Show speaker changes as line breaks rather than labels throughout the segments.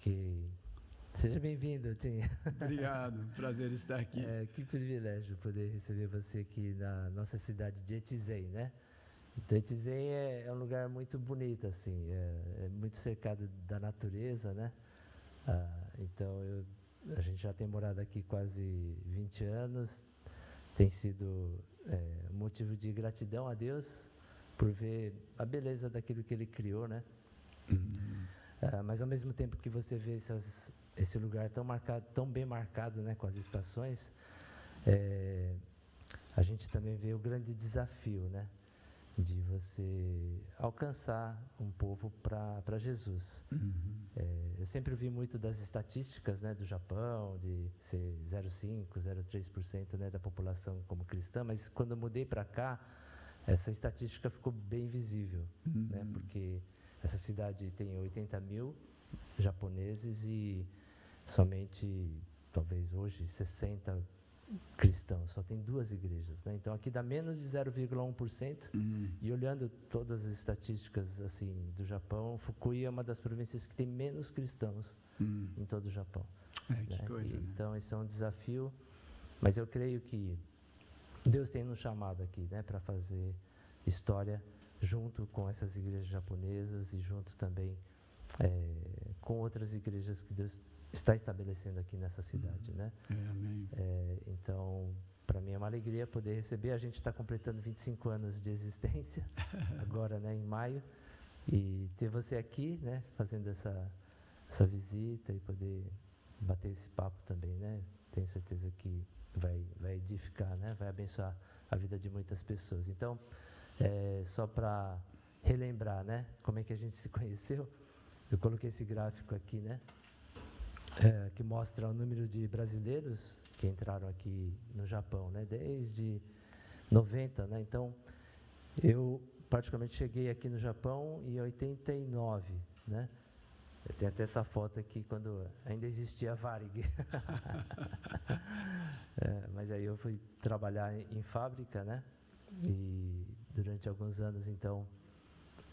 Ok. Seja bem-vindo, Tim.
Obrigado, prazer estar aqui.
Que privilégio poder receber você aqui na nossa cidade de Etisei, né? Então, Etisei é um lugar muito bonito, assim, é muito cercado da natureza, né? Então, a gente já tem morado aqui quase 20 anos, tem sido motivo de gratidão a Deus por ver a beleza daquilo que Ele criou, né? Mas ao mesmo tempo que você vê esse lugar tão marcado, tão bem marcado, né, com as estações, a gente também vê o grande desafio, né, de você alcançar um povo para Jesus. Eu sempre ouvi muito das estatísticas, né, do Japão, de ser 0,5%, 0,3%, né, da população como cristã, mas quando eu mudei para cá, essa estatística ficou bem visível, né, porque essa cidade tem 80 mil japoneses e somente, talvez hoje, 60 cristãos. Só tem 2 igrejas, né? Então aqui dá menos de 0,1%. E olhando todas as estatísticas assim do Japão, Fukui é uma das províncias que tem menos cristãos em todo o Japão.
Que coisa, né?
Então isso é um desafio, mas eu creio que Deus tem nos chamado aqui, né, para fazer história junto com essas igrejas japonesas e junto também com outras igrejas que Deus está estabelecendo aqui nessa cidade, né?
Amém.
Então, para mim é uma alegria poder receber. A gente está completando 25 anos de existência agora, né, em maio, e ter você aqui, né, fazendo essa visita e poder bater esse papo também, né? Tenho certeza que vai edificar, né? Vai abençoar a vida de muitas pessoas. Então, só para relembrar, né, como é que a gente se conheceu, eu coloquei esse gráfico aqui, né, que mostra o número de brasileiros que entraram aqui no Japão, né, desde 90, né? Então, eu praticamente cheguei aqui no Japão em 89, né? Eu tenho até essa foto aqui quando ainda existia a Varig. Mas aí eu fui trabalhar em fábrica, né? E durante alguns anos, então,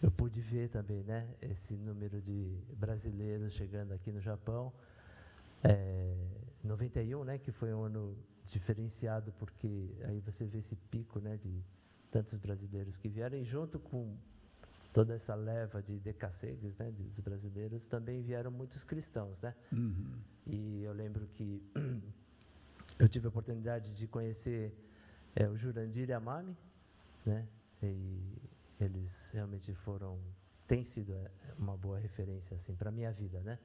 eu pude ver também, né, esse número de brasileiros chegando aqui no Japão. 91, né, que foi um ano diferenciado, porque aí você vê esse pico, né, de tantos brasileiros que vieram, e junto com toda essa leva de decassegues, né, dos brasileiros, também vieram muitos cristãos, né? E eu lembro que eu tive a oportunidade de conhecer o Jurandir Yamami, né? E eles realmente têm sido uma boa referência assim para minha vida, né?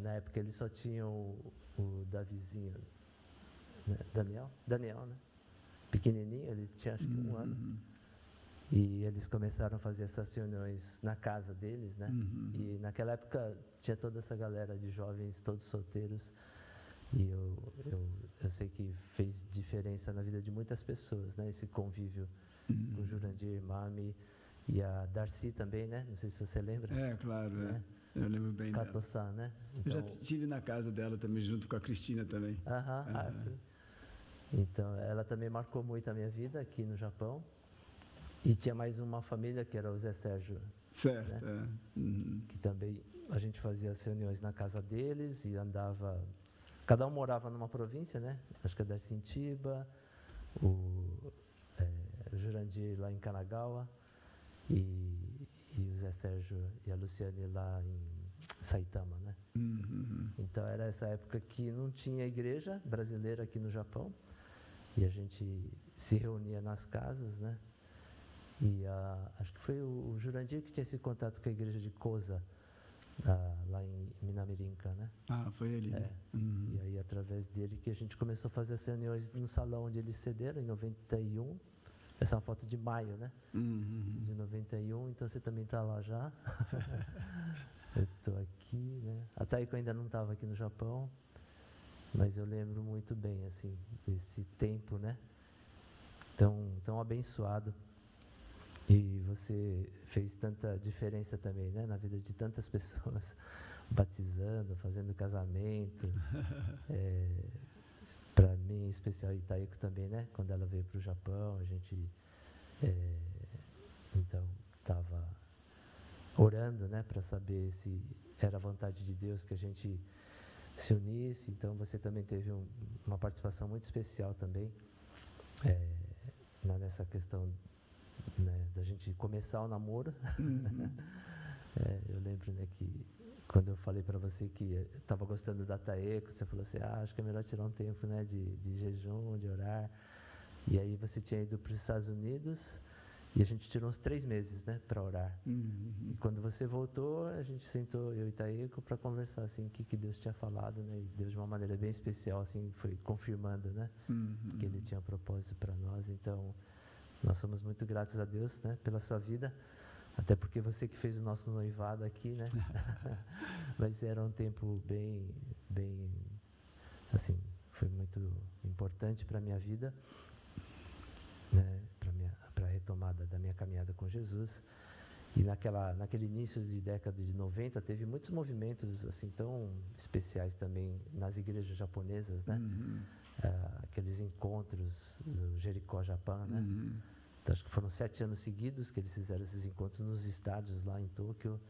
Na época eles só tinham o Davizinho, né? Daniel, né? Pequenininho, ele tinha acho que 1 ano. E eles começaram a fazer essas reuniões na casa deles, né? E naquela época tinha toda essa galera de jovens, todos solteiros. E eu sei que fez diferença na vida de muitas pessoas, né? Esse convívio com o Jurandir, Mami e a Darcy também, né? Não sei se você lembra.
Claro,
né?
Eu lembro bem dela.
Kato-san, né?
Então, eu já estive na casa dela também, junto com a Cristina também.
Sim. Então, ela também marcou muito a minha vida aqui no Japão. E tinha mais uma família, que era o Zé Sérgio.
Certo,
né? Que também a gente fazia as reuniões na casa deles e andava... Cada um morava numa província, né? Acho que a Darcy em Chiba, o Jurandir lá em Kanagawa e o Zé Sérgio e a Luciane lá em Saitama, né? Então era essa época que não tinha igreja brasileira aqui no Japão e a gente se reunia nas casas, né? E acho que foi o Jurandir que tinha esse contato com a igreja de Koza, lá em Minamirinca, né?
Foi ele, né?
E aí, através dele, que a gente começou a fazer as reuniões no salão onde eles cederam, em 91. Essa é uma foto de maio, né? De 91, então você também está lá já. Eu estou aqui, né? A Taiko ainda não estava aqui no Japão, mas eu lembro muito bem, assim, desse tempo, né? Tão abençoado. E você fez tanta diferença também, né, na vida de tantas pessoas, batizando, fazendo casamento. Para mim, em especial, Itaiko também, né? Quando ela veio para o Japão, a gente então estava orando, né, para saber se era a vontade de Deus que a gente se unisse. Então você também teve uma participação muito especial também nessa questão, né, da gente começar o namoro. Eu lembro, né, que quando eu falei para você que estava gostando da Taeco, você falou assim, acho que é melhor tirar um tempo, né, de jejum, de orar. E aí você tinha ido para os Estados Unidos e a gente tirou uns 3 meses, né, para orar. E quando você voltou, a gente sentou, eu e Taeco, para conversar, assim, o que Deus tinha falado, né, e Deus de uma maneira bem especial, assim, foi confirmando, né, que Ele tinha propósito para nós. Então, nós somos muito gratos a Deus, né, pela sua vida. Até porque você que fez o nosso noivado aqui, né? Mas era um tempo bem, assim, foi muito importante para a minha vida, né? Para a retomada da minha caminhada com Jesus. E naquele início de década de 90, teve muitos movimentos, assim, tão especiais também nas igrejas japonesas, né? Aqueles encontros do Jericó, Japão, né? Então, acho que foram 7 anos seguidos que eles fizeram esses encontros nos estádios lá em Tóquio.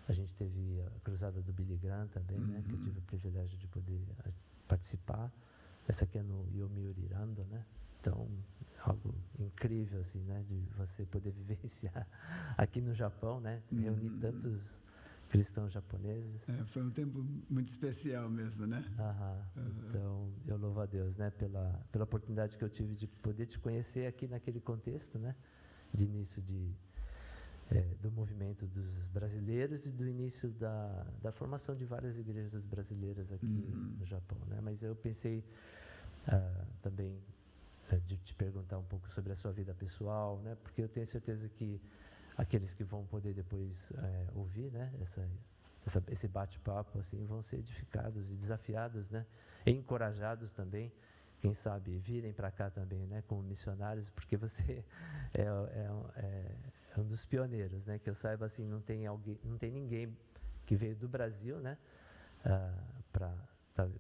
A gente teve a cruzada do Billy Graham também, né, que eu tive o privilégio de poder participar. Essa aqui é no Yomiuri Rando, né? Então, algo incrível, assim, né, de você poder vivenciar aqui no Japão, né? Reunir tantos cristãos japoneses.
Foi um tempo muito especial mesmo, né?
Então, eu louvo a Deus, né, pela oportunidade que eu tive de poder te conhecer aqui naquele contexto, né, de início do movimento dos brasileiros e do início da formação de várias igrejas brasileiras aqui no Japão, né? Mas eu pensei também de te perguntar um pouco sobre a sua vida pessoal, né, porque eu tenho certeza que aqueles que vão poder depois ouvir, né, esse bate-papo, assim, vão ser edificados e desafiados, né, e encorajados também, quem sabe virem para cá também, né, como missionários, porque você é um dos pioneiros, né, que eu saiba, assim, não tem ninguém que veio do Brasil, né,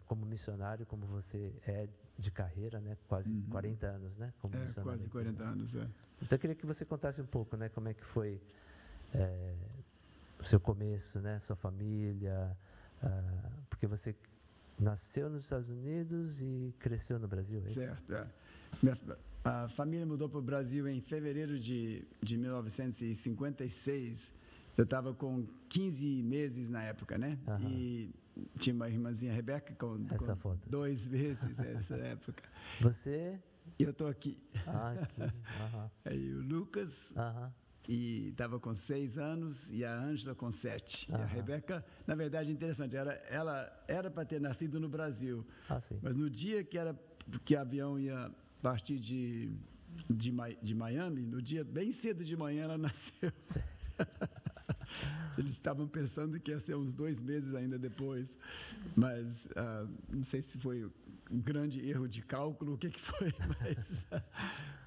como missionário, como você é de carreira, né, quase 40 anos, né, como missionário.
Quase 40 anos,
Então, eu queria que você contasse um pouco, né, como é que foi o seu começo, né, sua família, porque você nasceu nos Estados Unidos e cresceu no Brasil, é isso?
Certo, a família mudou para o Brasil em fevereiro de 1956. Eu estava com 15 meses na época, né? E tinha uma irmãzinha, Rebeca, com 2 meses nessa época.
Você?
Eu estou aqui.
Aqui.
Aí o Lucas, e estava com 6 anos, e a Ângela com 7. E a Rebeca, na verdade, interessante, ela era para ter nascido no Brasil.
Sim.
Mas no dia que o avião ia partir de Miami, no dia bem cedo de manhã ela nasceu. Eles estavam pensando que ia ser uns 2 meses ainda depois, mas não sei se foi um grande erro de cálculo, o que foi,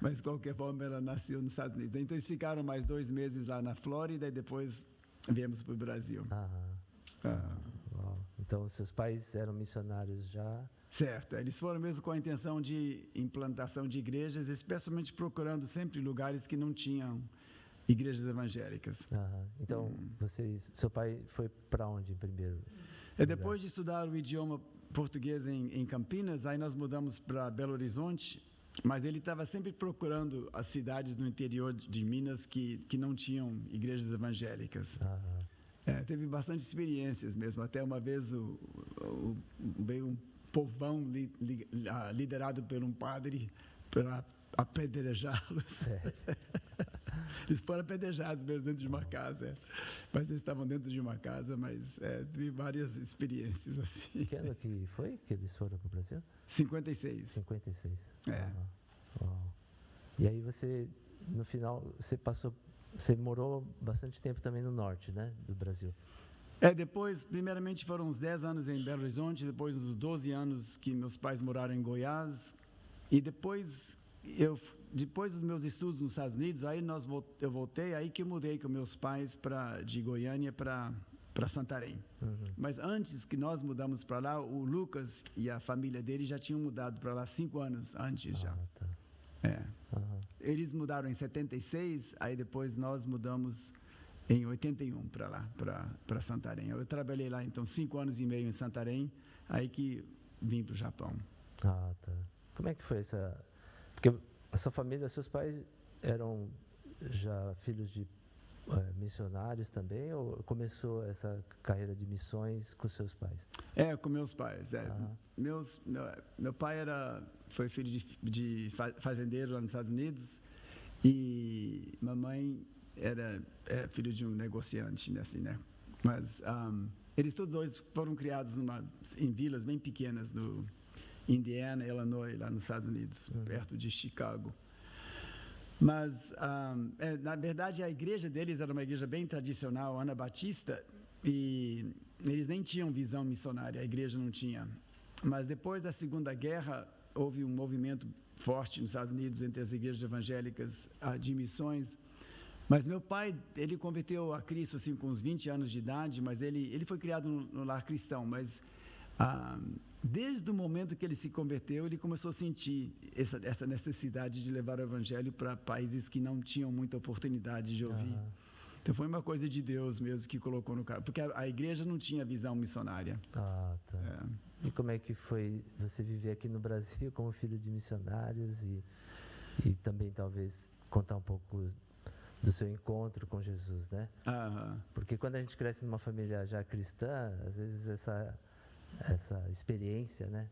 mas de qualquer forma ela nasceu nos Estados Unidos. Então eles ficaram mais 2 meses lá na Flórida e depois viemos para o Brasil.
Então seus pais eram missionários já?
Certo, eles foram mesmo com a intenção de implantação de igrejas, especialmente procurando sempre lugares que não tinham igrejas evangélicas.
Então, seu pai foi para onde primeiro?
Depois de estudar o idioma português em Campinas, aí nós mudamos para Belo Horizonte, mas ele estava sempre procurando as cidades no interior de Minas que não tinham igrejas evangélicas. Teve bastante experiências mesmo, até uma vez veio um povão liderado por um padre para apedrejá-los. Eles foram apedrejados mesmo dentro de uma casa, mas eles estavam dentro de uma casa, mas tive várias experiências assim.
Que ano que foi que eles foram para o Brasil?
56.
56. E aí você, no final, você morou bastante tempo também no norte, né, do Brasil?
Depois, primeiramente foram uns 10 anos em Belo Horizonte, depois uns 12 anos que meus pais moraram em Goiás, e depois dos meus estudos nos Estados Unidos, aí eu voltei, aí que eu mudei com meus pais de Goiânia para Santarém. Mas antes que nós mudamos para lá, o Lucas e a família dele já tinham mudado para lá 5 anos antes já. Eles mudaram em 76, aí depois nós mudamos em 81 para lá, para Santarém. Eu trabalhei lá, então, 5 anos e meio em Santarém, aí que vim para o Japão.
Ah, tá. Como é que foi essa... Porque a sua família, seus pais eram já filhos de missionários também, ou começou essa carreira de missões com seus pais?
Com meus pais. Meu pai foi filho de fazendeiro lá nos Estados Unidos e mamãe era filho de um negociante, né, assim, né? Mas eles todos dois foram criados em vilas bem pequenas no Indiana, Illinois, lá nos Estados Unidos, perto de Chicago. Mas, na verdade, a igreja deles era uma igreja bem tradicional, anabatista, e eles nem tinham visão missionária, a igreja não tinha. Mas depois da Segunda Guerra, houve um movimento forte nos Estados Unidos entre as igrejas evangélicas de missões. Mas meu pai, ele converteu a Cristo assim, com uns 20 anos de idade, mas ele foi criado no lar cristão, mas... desde o momento que ele se converteu, ele começou a sentir essa necessidade de levar o evangelho para países que não tinham muita oportunidade de ouvir. Então foi uma coisa de Deus mesmo que colocou no cara, porque a igreja não tinha visão missionária.
Ah, tá. E como é que foi você viver aqui no Brasil como filho de missionários e também talvez contar um pouco do seu encontro com Jesus, né? Porque quando a gente cresce numa família já cristã, às vezes essa experiência, né,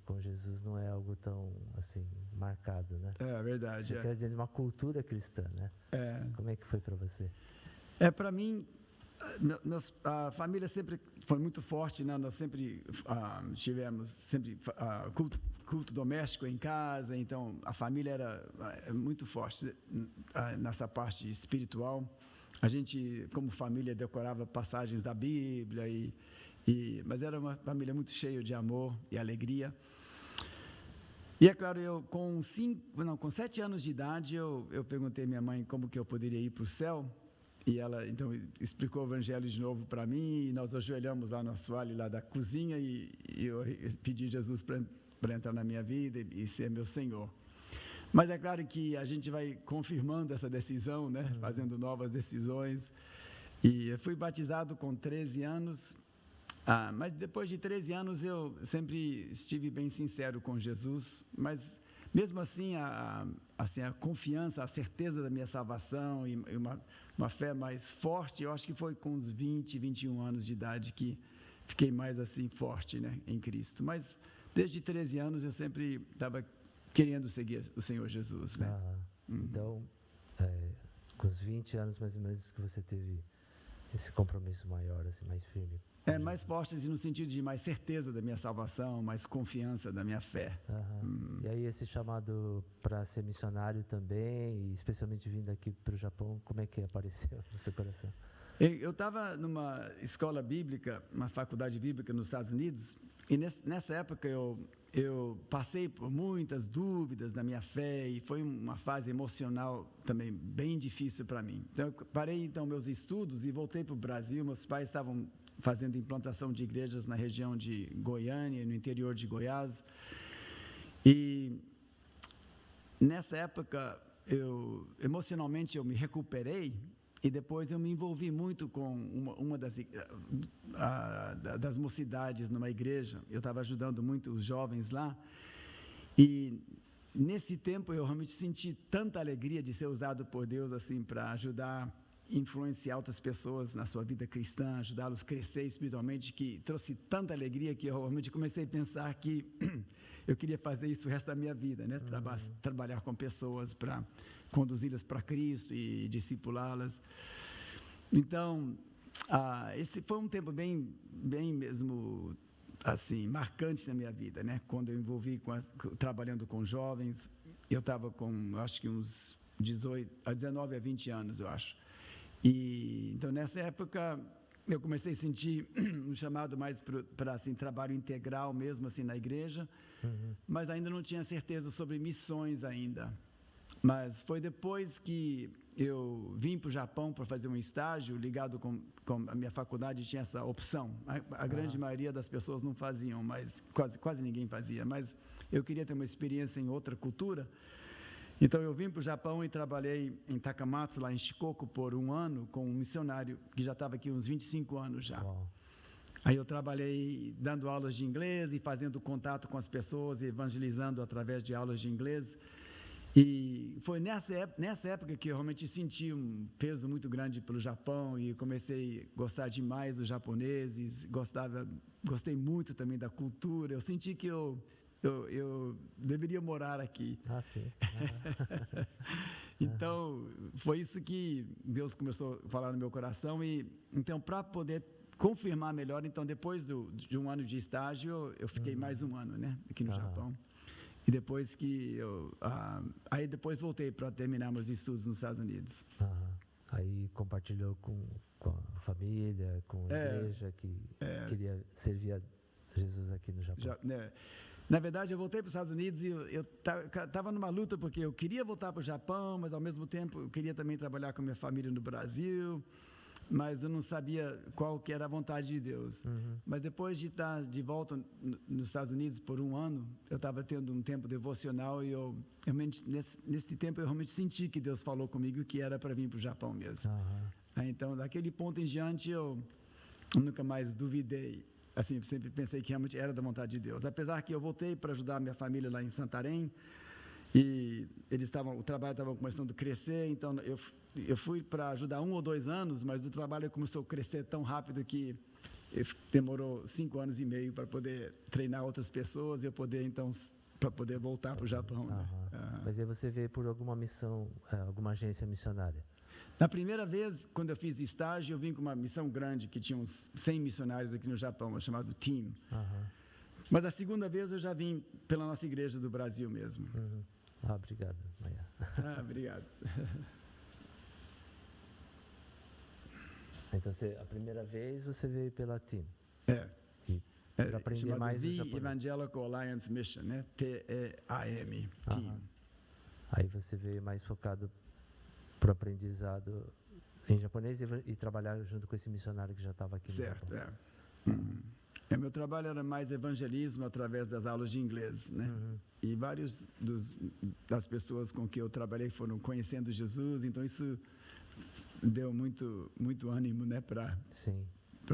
com Jesus não é algo tão assim marcado, né?
É verdade.
Você cresce dentro de uma cultura cristã, né? Como é que foi para você?
Para mim, a família sempre foi muito forte, né? Nós sempre tivemos culto doméstico em casa, então a família era muito forte nessa parte espiritual. A gente, como família, decorava passagens da Bíblia mas era uma família muito cheia de amor e alegria. E é claro, eu com 7 anos de idade, eu perguntei à minha mãe como que eu poderia ir para o céu. E ela, então, explicou o evangelho de novo para mim. E nós ajoelhamos lá no assoalho lá da cozinha e eu pedi Jesus para entrar na minha vida e ser meu Senhor. Mas é claro que a gente vai confirmando essa decisão, né? Fazendo novas decisões. E eu fui batizado com 13 anos. Mas depois de 13 anos eu sempre estive bem sincero com Jesus, mas mesmo assim a confiança, a certeza da minha salvação e uma fé mais forte, eu acho que foi com uns 20, 21 anos de idade que fiquei mais assim forte, né, em Cristo. Mas desde 13 anos eu sempre estava querendo seguir o Senhor Jesus, né?
Então, com os 20 anos mais ou menos que você teve esse compromisso maior, assim, mais firme.
Mais forte no sentido de mais certeza da minha salvação, mais confiança da minha fé.
E aí esse chamado para ser missionário também, e especialmente vindo aqui para o Japão, como é que apareceu no seu coração?
Eu estava numa escola bíblica, uma faculdade bíblica nos Estados Unidos, e nessa época eu passei por muitas dúvidas da minha fé e foi uma fase emocional também bem difícil para mim. Então eu parei meus estudos e voltei para o Brasil. Meus pais estavam fazendo implantação de igrejas na região de Goiânia, no interior de Goiás. E nessa época, emocionalmente eu me recuperei e depois eu me envolvi muito com uma das mocidades numa igreja. Eu estava ajudando muito os jovens lá e nesse tempo eu realmente senti tanta alegria de ser usado por Deus assim para ajudar, influenciar outras pessoas na sua vida cristã, ajudá-los a crescer espiritualmente, que trouxe tanta alegria que eu realmente comecei a pensar que eu queria fazer isso o resto da minha vida, né? Trabalhar com pessoas para conduzi-las para Cristo e discipulá-las. Então, esse foi um tempo bem mesmo assim marcante na minha vida, né? Quando eu envolvi trabalhando com jovens, eu estava com, acho que uns 19 a 20 anos, eu acho. E então nessa época eu comecei a sentir um chamado mais para assim trabalho integral mesmo assim na igreja, mas ainda não tinha certeza sobre missões ainda. Mas foi depois que eu vim para o Japão para fazer um estágio ligado com a minha faculdade, tinha essa opção. A grande maioria das pessoas não faziam, mas quase ninguém fazia. Mas eu queria ter uma experiência em outra cultura. Então, eu vim para o Japão e trabalhei em Takamatsu, lá em Shikoku, por um ano, com um missionário que já estava aqui uns 25 anos já.
Uau.
Aí eu trabalhei dando aulas de inglês e fazendo contato com as pessoas, evangelizando através de aulas de inglês. E foi nessa época que eu realmente senti um peso muito grande pelo Japão e comecei a gostar demais dos japoneses, gostei muito também da cultura. Eu senti que eu deveria morar aqui.
Ah, sim.
Então, foi isso que Deus começou a falar no meu coração. E então, para poder confirmar melhor, então, depois de um ano de estágio, eu fiquei mais um ano, né, aqui no Japão. E depois que aí depois voltei para terminar meus estudos nos Estados Unidos.
Aí compartilhou com a família, com a igreja que queria servir a Jesus aqui no Japão.
Na verdade, eu voltei para os Estados Unidos e eu estava numa luta porque eu queria voltar para o Japão, mas ao mesmo tempo eu queria também trabalhar com a minha família no Brasil. Mas eu não sabia qual que era a vontade de Deus. Mas depois de estar de volta nos Estados Unidos por um ano, eu estava tendo um tempo devocional e eu realmente, nesse tempo eu realmente senti que Deus falou comigo que era para vir para o Japão mesmo. Então, daquele ponto em diante, eu nunca mais duvidei. Assim, eu sempre pensei que realmente era da vontade de Deus. Apesar que eu voltei para ajudar a minha família lá em Santarém, e o trabalho estava começando a crescer, então eu fui para ajudar 1 ou 2 anos, mas o trabalho começou a crescer tão rápido que demorou 5 anos e meio para poder treinar outras pessoas e eu poder, então, para poder voltar para o Japão. Né?
Mas aí você veio por alguma missão, alguma agência missionária?
Na primeira vez, quando eu fiz estágio, eu vim com uma missão grande, que tinha uns 100 missionários aqui no Japão, chamado Team. Mas a segunda vez eu já vim pela nossa igreja do Brasil mesmo.
Obrigado, Maia.
Obrigado.
Então, a primeira vez você veio pela Team. Para aprender mais o japonês.
Evangelical Alliance Mission, né? TEAM. Team.
Aí você veio mais focado para o aprendizado em japonês e trabalhar junto com esse missionário que já estava aqui no Japão.
Certo, meu trabalho era mais evangelismo através das aulas de inglês, né? E vários das pessoas com que eu trabalhei foram conhecendo Jesus, então isso deu muito ânimo, né, para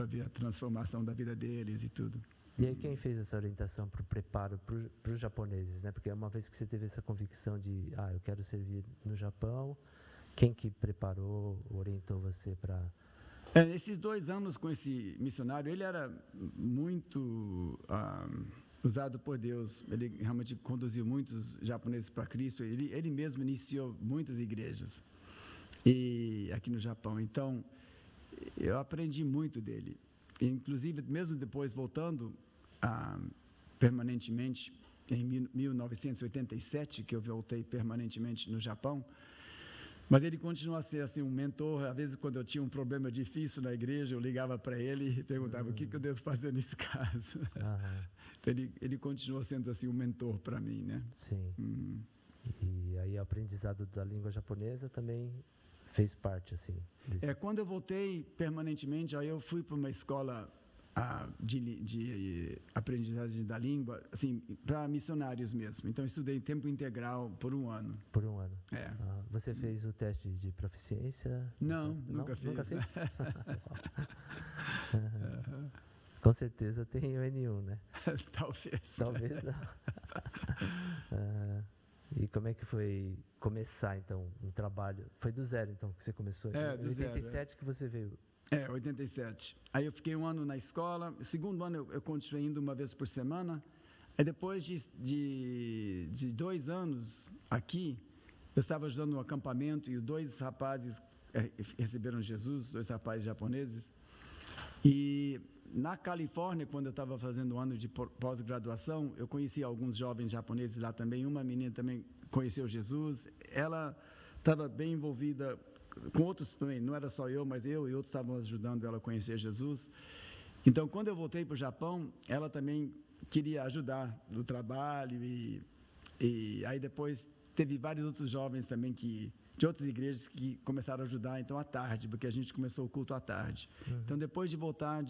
ver a transformação da vida deles e tudo.
E aí quem fez essa orientação para o preparo para os japoneses, né? Porque uma vez que você teve essa convicção de, eu quero servir no Japão, quem que preparou, orientou você para...
Esses 2 anos com esse missionário, ele era muito usado por Deus. Ele realmente conduziu muitos japoneses para Cristo. Ele mesmo iniciou muitas igrejas aqui no Japão. Então, eu aprendi muito dele. Inclusive, mesmo depois voltando permanentemente, em 1987, que eu voltei permanentemente no Japão, mas ele continua a ser assim, um mentor. Às vezes, quando eu tinha um problema difícil na igreja, eu ligava para ele e perguntava o que eu devo fazer nesse caso. Então, ele continua sendo assim, um mentor para mim, né?
Sim. E aí o aprendizado da língua japonesa também fez parte, assim?
Quando eu voltei permanentemente, aí eu fui para uma escola de aprendizagem da língua, assim, para missionários mesmo. Então, eu estudei em tempo integral por um ano.
Por um ano? Você fez o teste de proficiência?
Não, nunca fiz.
Nunca fez? Com certeza tem o N1, né?
Talvez
não. E como é que foi começar, então, um trabalho? Foi do zero, então, que você começou? Em 87 que você veio?
87. Aí eu fiquei um ano na escola. O segundo ano eu continuei indo uma vez por semana. Aí depois de 2 anos aqui, eu estava ajudando no acampamento e 2 rapazes receberam Jesus, 2 rapazes japoneses. E na Califórnia, quando eu estava fazendo um ano de pós-graduação, eu conheci alguns jovens japoneses lá também. Uma menina também conheceu Jesus. Ela estava bem envolvida com outros também, não era só eu, mas eu e outros estavam ajudando ela a conhecer Jesus. Então, quando eu voltei para o Japão, ela também queria ajudar no trabalho e aí depois teve vários outros jovens também de outras igrejas que começaram a ajudar, então, à tarde, porque a gente começou o culto à tarde. Então, depois de voltar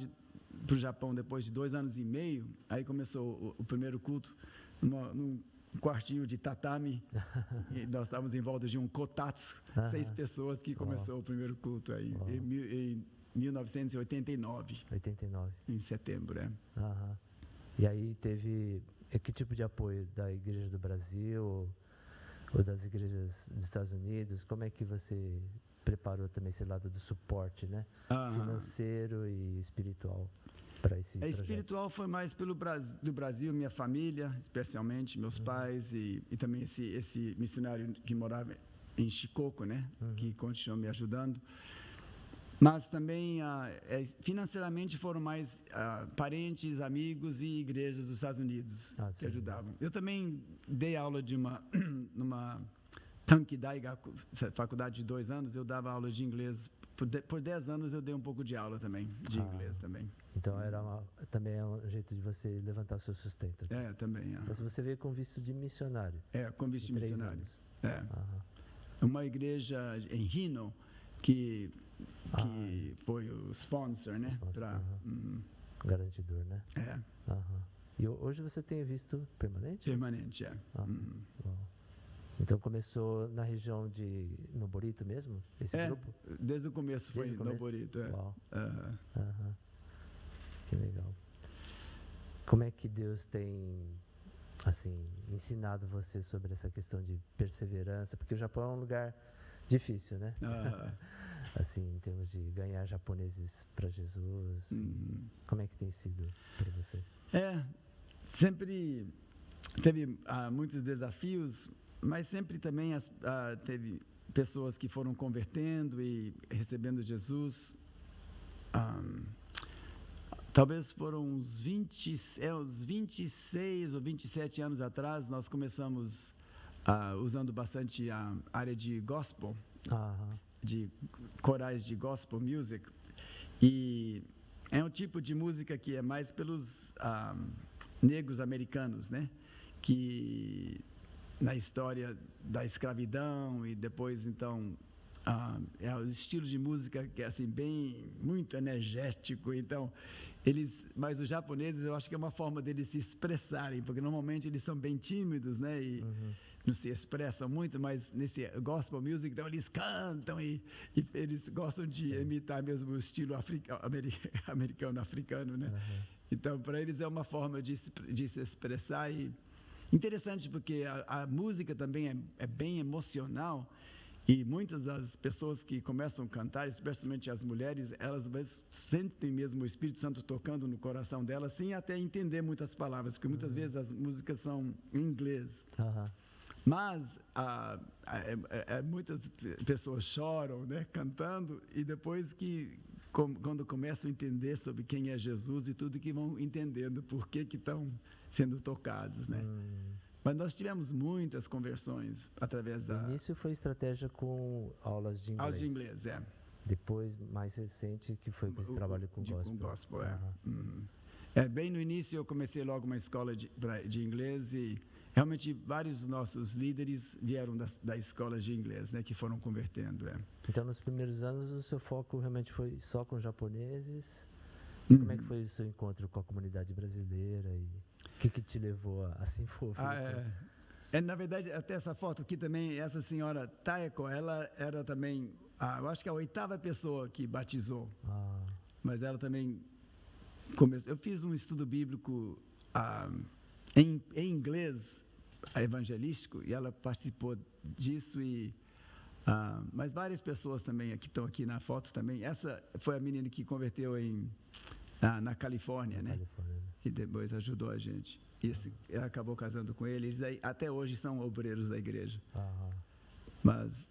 para o Japão, depois de 2 anos e meio, aí começou o primeiro culto num quartinho de tatame, e nós estávamos em volta de um kotatsu, 6 pessoas que começou o primeiro culto aí, em 1989.
89.
Em setembro,
Aham. E aí teve que tipo de apoio da Igreja do Brasil ou das igrejas dos Estados Unidos? Como é que você preparou também esse lado do suporte, né? Financeiro e espiritual para esse projeto?
Espiritual foi mais do Brasil, minha família, especialmente, meus pais e também esse missionário que morava em Shikoku, né? Que continuou me ajudando. Mas também, financeiramente, foram mais parentes, amigos e igrejas dos Estados Unidos que ajudavam. Eu também dei aula numa Tankidai, faculdade de 2 anos, eu dava aula de inglês. Por 10 anos eu dei um pouco de aula também, de inglês também.
Então, também é um jeito de você levantar o seu sustento.
Também.
Mas você veio com visto de missionário.
Com visto de missionário.
Anos.
Uma igreja em Hino, que foi o sponsor, né?
Garantidor, né? E hoje você tem visto permanente?
Permanente,
Então começou na região de Noborito mesmo, esse grupo?
Desde o começo foi Noborito.
Uau. Que legal. Como é que Deus tem ensinado você sobre essa questão de perseverança? Porque o Japão é um lugar difícil, né? Em termos de ganhar japoneses para Jesus. Como é que tem sido para você?
Sempre teve muitos desafios, mas sempre também teve pessoas que foram convertendo e recebendo Jesus. Talvez foram uns 26 ou 27 anos atrás, nós começamos usando bastante a área de gospel, de corais de gospel music, e é um tipo de música que é mais pelos negros americanos, né? Que na história da escravidão e depois então é o estilo de música que é muito energético. Então mas os japoneses, eu acho que é uma forma deles se expressarem, porque normalmente eles são bem tímidos, né? E não se expressam muito, mas nesse gospel music, então eles cantam e eles gostam de imitar mesmo o estilo americano, né? Então, para eles é uma forma de se expressar. E interessante porque a música também é bem emocional, e muitas das pessoas que começam a cantar, especialmente as mulheres, elas sentem mesmo o Espírito Santo tocando no coração delas, sem até entender muitas palavras, porque muitas vezes as músicas são em inglês. Mas muitas pessoas choram, né, cantando, e depois quando começam a entender sobre quem é Jesus e tudo, que vão entendendo por que estão sendo tocados, né? Mas nós tivemos muitas conversões através da...
O início foi estratégia com aulas de inglês.
Aulas de inglês,
Depois, mais recente, que foi com esse trabalho com gospel.
Com gospel, bem no início eu comecei logo uma escola de inglês, e realmente vários dos nossos líderes vieram da escola de inglês, né, que foram convertendo.
Então, nos primeiros anos, o seu foco realmente foi só com japoneses. E como é que foi o seu encontro com a comunidade brasileira? E o que te levou a se envolver?
Na verdade, até essa foto aqui também, essa senhora Taeko, ela era também, eu acho que a 8ª pessoa que batizou. Mas ela também começou. Eu fiz um estudo bíblico em inglês, evangelístico, e ela participou disso. Mas várias pessoas também que estão aqui na foto também. Essa foi a menina que converteu na Califórnia, né? E depois ajudou a gente. Ela acabou casando com ele. Eles até hoje são obreiros da igreja. Mas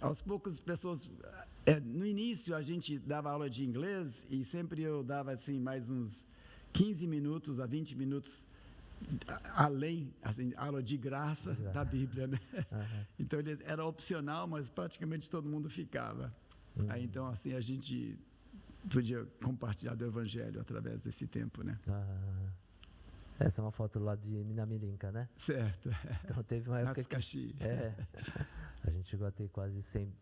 aos poucos as pessoas... no início a gente dava aula de inglês, e sempre eu dava mais uns 15 minutos a 20 minutos além, aula de graça da Bíblia, né? Então era opcional, mas praticamente todo mundo ficava. Aí então assim a gente podia compartilhar do Evangelho através desse tempo, né?
Essa é uma foto lá de Minamirinca, né?
Certo.
Então teve uma época
Natsukashi.
A gente chegou a ter quase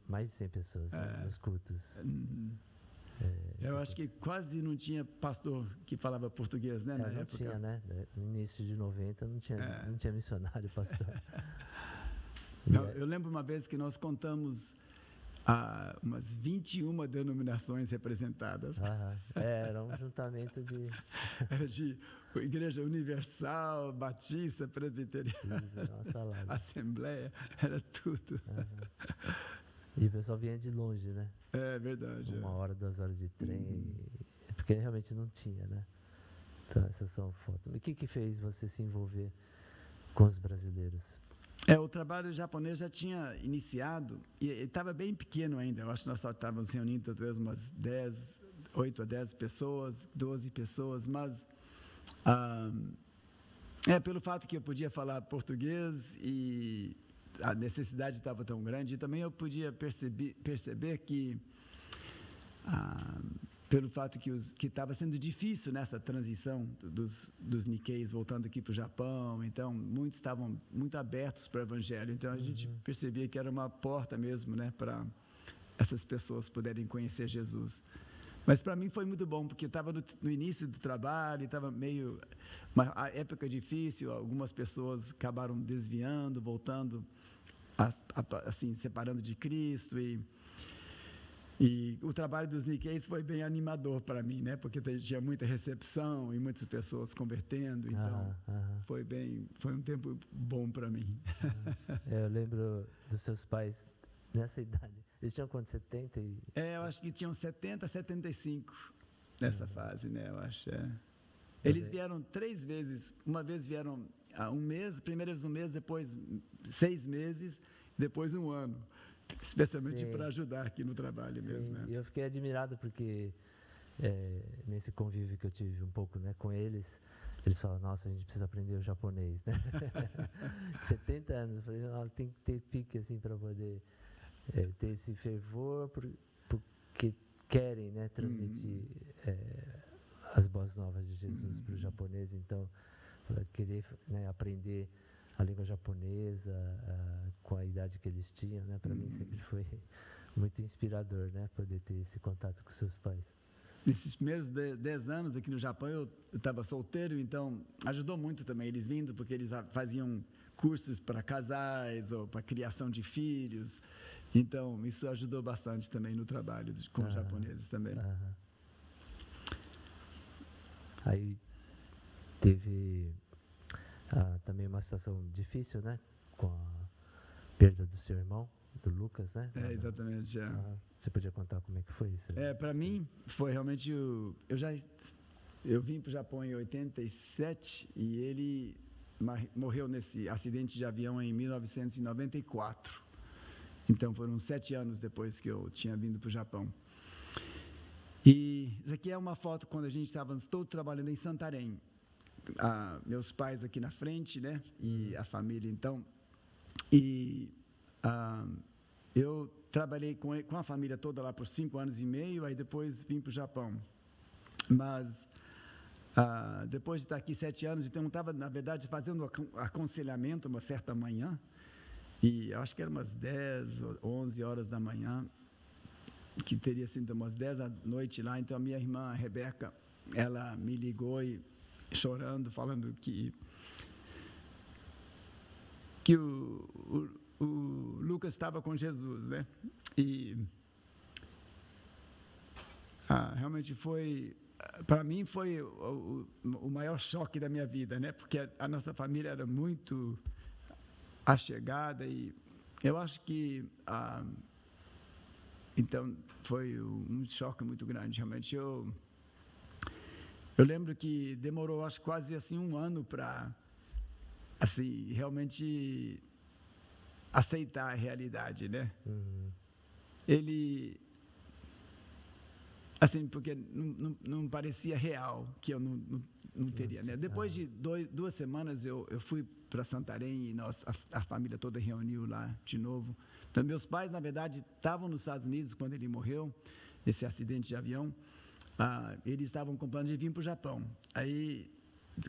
mais de 100 pessoas, né, nos cultos.
Eu acho que quase não tinha pastor que falava português, né, na
não
época.
tinha, né? No início de 90 não tinha missionário, pastor.
Eu lembro uma vez que nós contamos umas 21 denominações representadas.
Era um juntamento de...
Era de Igreja Universal, Batista, Presbiteriana, Assembleia, era tudo.
E o pessoal vinha de longe, né?
É verdade.
1 hora, 2 horas de trem, porque realmente não tinha, né? Então, essas são fotos. E o que fez você se envolver com os brasileiros?
O trabalho japonês já tinha iniciado e estava bem pequeno ainda. Eu acho que nós só estávamos reunindo talvez umas 8 a 10 pessoas, 12 pessoas, mas pelo fato que eu podia falar português e a necessidade estava tão grande, e também eu podia perceber que pelo fato que estava sendo difícil nessa transição dos Nikkeis voltando aqui para o Japão, então muitos estavam muito abertos para o Evangelho, então a gente percebia que era uma porta mesmo, né, para essas pessoas poderem conhecer Jesus. Mas para mim foi muito bom, porque eu estava no início do trabalho, estava meio uma época difícil, algumas pessoas acabaram desviando, voltando, assim, separando de Cristo, e o trabalho dos Nikkeis foi bem animador para mim, né? Porque tinha muita recepção e muitas pessoas convertendo, então foi um tempo bom para mim.
Eu lembro dos seus pais nessa idade. Eles tinham quanto? 70?
Eu acho que tinham 70, 75 nessa fase, né? Eu acho. Eles vieram 3 vezes. Uma vez vieram 1 mês, primeira vez 1 mês, depois 6 meses, depois 1 ano. Especialmente para ajudar aqui no trabalho mesmo.
E eu fiquei admirado porque nesse convívio que eu tive um pouco, né, com eles falam, nossa, a gente precisa aprender o japonês, né? 70 anos, eu falei, tem que ter pique assim para poder ter esse fervor, porque querem, né, transmitir as boas novas de Jesus para o japonês, então querer, né, aprender a língua japonesa com a idade que eles tinham, né, para mim sempre foi muito inspirador, né, poder ter esse contato com seus pais.
Nesses primeiros 10 anos aqui no Japão eu estava solteiro, então ajudou muito também eles vindo, porque eles faziam cursos para casais ou para criação de filhos. Então, isso ajudou bastante também no trabalho com os japoneses também.
Aí teve também uma situação difícil, né? Com a perda do seu irmão, do Lucas, né?
Exatamente.
Você podia contar como é que foi isso?
Para mim, foi realmente... Eu vim para o Japão em 87 e ele morreu nesse acidente de avião em 1994. Então, foram 7 anos depois que eu tinha vindo para o Japão. E isso aqui é uma foto quando a gente estava todos trabalhando em Santarém. Meus pais aqui na frente, né? E a família, então. E eu trabalhei com a família toda lá por 5 anos e meio, aí depois vim para o Japão. Mas, depois de estar aqui 7 anos, então eu estava, na verdade, fazendo aconselhamento uma certa manhã, e acho que era umas 10 ou 11 horas da manhã, que teria sido umas 10 da noite lá, então a minha irmã, a Rebeca, ela me ligou e chorando, falando que o Lucas estava com Jesus, né? E realmente para mim foi o maior choque da minha vida, né? Porque a nossa família era muito achegada e eu acho que então foi um choque muito grande, realmente. Eu lembro que demorou, acho, quase assim 1 ano para assim realmente aceitar a realidade, né? Ele, assim, porque não parecia real que eu não teria, né? Depois de 2 semanas eu fui para Santarém e a família toda reuniu lá de novo. Então, meus pais, na verdade, estavam nos Estados Unidos quando ele morreu, esse acidente de avião. Eles estavam com plano de vir para o Japão. Aí,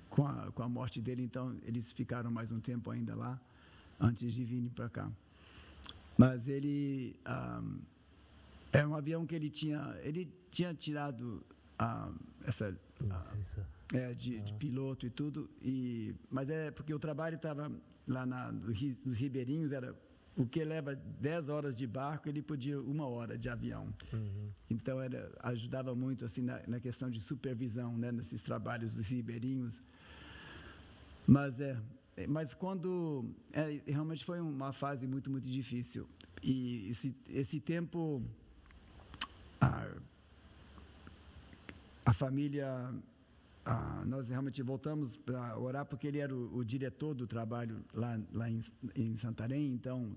com a morte dele, então, eles ficaram mais um tempo ainda lá, antes de virem para cá. Mas ele É um avião que ele tinha tirado
Licença.
de piloto e tudo, mas é porque o trabalho estava lá nos Ribeirinhos, era o que leva 10 horas de barco, ele podia 1 hora de avião. Então ajudava muito assim na questão de supervisão, né, nesses trabalhos dos Ribeirinhos. Mas quando realmente foi uma fase muito, muito difícil. E esse tempo a família, nós realmente voltamos para orar, porque ele era o diretor do trabalho lá em Santarém, então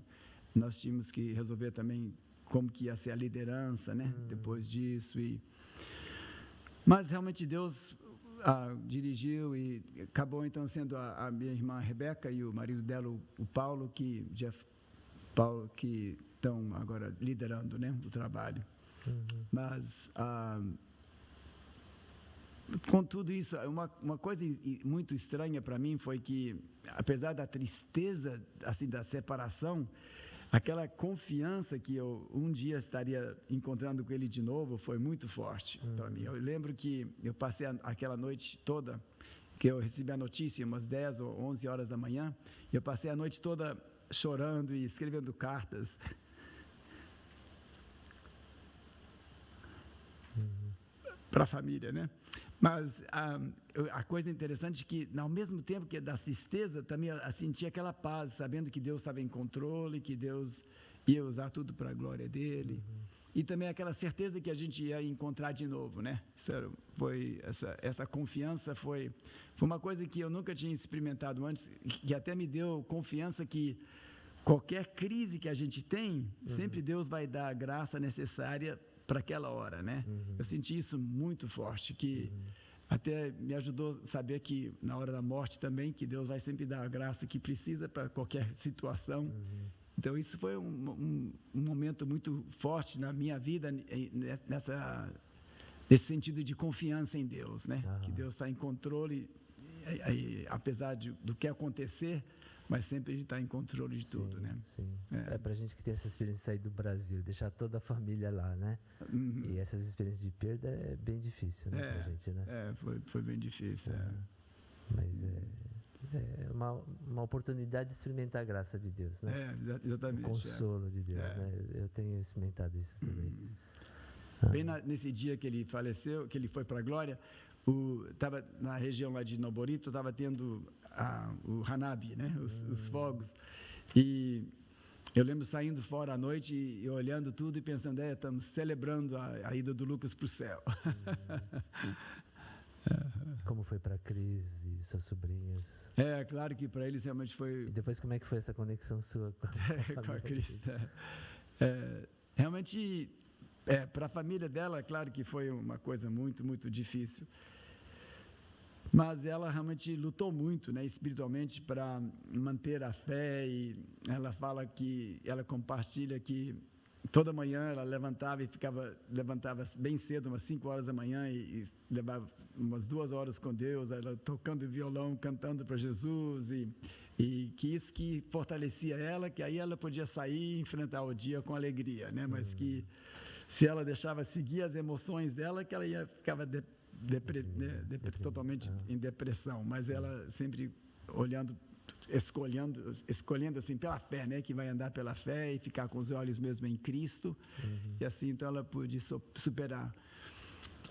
nós tínhamos que resolver também como que ia ser a liderança, né, depois disso. Mas realmente Deus dirigiu, e acabou então sendo a minha irmã Rebeca e o marido dela, o Paulo, que estão agora liderando, né, o trabalho. Mas com tudo isso, uma coisa muito estranha para mim foi que, apesar da tristeza assim da separação, aquela confiança que eu um dia estaria encontrando com ele de novo foi muito forte para mim. Eu lembro que eu passei aquela noite toda, que eu recebi a notícia umas 10 ou 11 horas da manhã, e eu passei a noite toda chorando e escrevendo cartas. Para a família, né? Mas a coisa interessante é que, ao mesmo tempo que da tristeza, também sentia aquela paz, sabendo que Deus estava em controle, que Deus ia usar tudo para a glória dele. E também aquela certeza que a gente ia encontrar de novo, né? Essa confiança foi uma coisa que eu nunca tinha experimentado antes, que até me deu confiança que qualquer crise que a gente tem, sempre Deus vai dar a graça necessária para aquela hora, né? Eu senti isso muito forte, que até me ajudou a saber que na hora da morte também, que Deus vai sempre dar a graça que precisa para qualquer situação. Então isso foi um momento muito forte na minha vida, nesse sentido de confiança em Deus, né? Que Deus está em controle, apesar do que acontecer, mas sempre Ele está em controle de tudo, né?
Sim. Para a gente que tem essa experiência de sair do Brasil, deixar toda a família lá, né? E essas experiências de perda é bem difícil, né, para a gente, né?
Foi bem difícil.
Mas é uma oportunidade de experimentar a graça de Deus, né?
Exatamente.
O consolo de Deus, né? Eu tenho experimentado isso também.
Bem nesse dia que ele faleceu, que ele foi para a glória, estava na região lá de Noborito, estava tendo o Hanabi, né? Os fogos. E eu lembro saindo fora à noite e olhando tudo e pensando, estamos celebrando a ida do Lucas para o céu.
Como foi para a Cris e suas sobrinhas?
Claro que para eles realmente foi...
E depois como é que foi essa conexão sua
com a Cris? Realmente, para a família dela, claro que foi uma coisa muito, muito difícil. Mas ela realmente lutou muito, né, espiritualmente, para manter a fé, e ela fala que, ela compartilha que toda manhã ela levantava bem cedo, umas 5 horas da manhã, e levava umas 2 horas com Deus, ela tocando violão, cantando para Jesus, e que isso que fortalecia ela, que aí ela podia sair e enfrentar o dia com alegria, né, mas que se ela deixava seguir as emoções dela, que ela ficava totalmente em depressão, mas ela sempre escolhendo assim pela fé, né, que vai andar pela fé e ficar com os olhos mesmo em Cristo, e assim então ela pôde superar.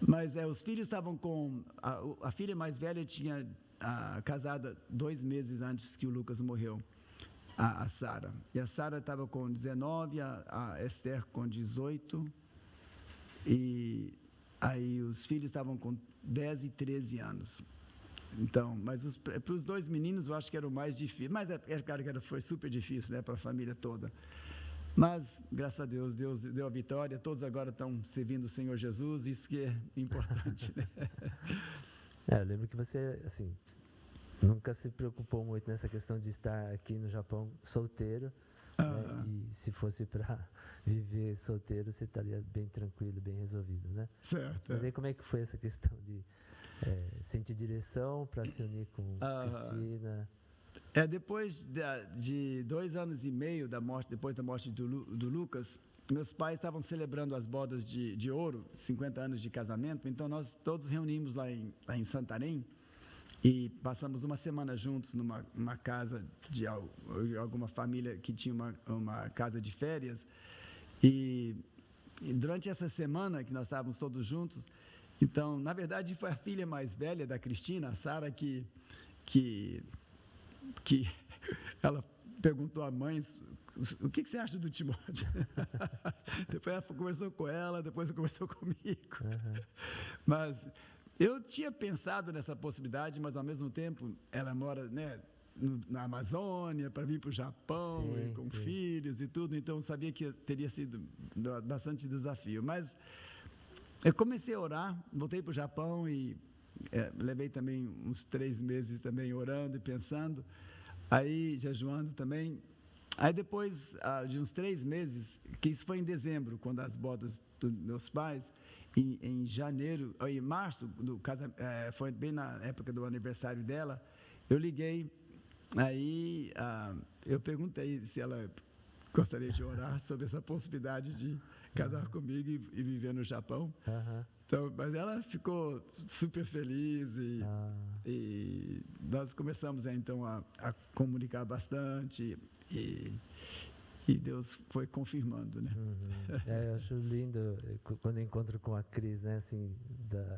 Mas os filhos estavam com a filha mais velha tinha casada 2 meses antes que o Lucas morreu, a Sara, e a Sara estava com 19, a Esther com 18, e aí os filhos estavam com 10 e 13 anos. Então, mas para os 2 meninos eu acho que era o mais difícil. Mas claro que foi super difícil, né, para a família toda. Mas, graças a Deus, Deus deu a vitória. Todos agora estão servindo o Senhor Jesus. Isso que é importante, né?
Eu lembro que você, assim, nunca se preocupou muito nessa questão de estar aqui no Japão solteiro. Né? E se fosse para viver solteiro, você estaria bem tranquilo, bem resolvido, né?
Certo.
Mas aí como é que foi essa questão de sentir direção para se unir com Cristina?
Depois de 2 anos e meio depois da morte do Lucas, meus pais estavam celebrando as bodas de ouro, 50 anos de casamento, então nós todos reunimos lá em Santarém e passamos uma semana juntos numa casa de alguma família que tinha uma casa de férias. E durante essa semana que nós estávamos todos juntos, então, na verdade, foi a filha mais velha da Cristina, a Sara, que ela perguntou à mãe: o que você acha do Timóteo? Depois ela conversou com ela, depois conversou comigo. Uhum. Mas eu tinha pensado nessa possibilidade, mas ao mesmo tempo ela mora, né, na Amazônia, para vir para o Japão, sim, com filhos e tudo, então eu sabia que teria sido bastante desafio. Mas eu comecei a orar, voltei para o Japão e levei também uns 3 meses também orando e pensando, aí jejuando também. Aí depois de uns 3 meses, que isso foi em dezembro, quando as bodas dos meus pais, em janeiro, em março, foi bem na época do aniversário dela, eu liguei, aí eu perguntei se ela gostaria de orar sobre essa possibilidade de casar comigo e viver no Japão. Uhum. Então, mas ela ficou super feliz e nós começamos então a comunicar bastante e Deus foi confirmando, né?
Uhum. Eu acho lindo quando eu encontro com a Cris, né? Assim,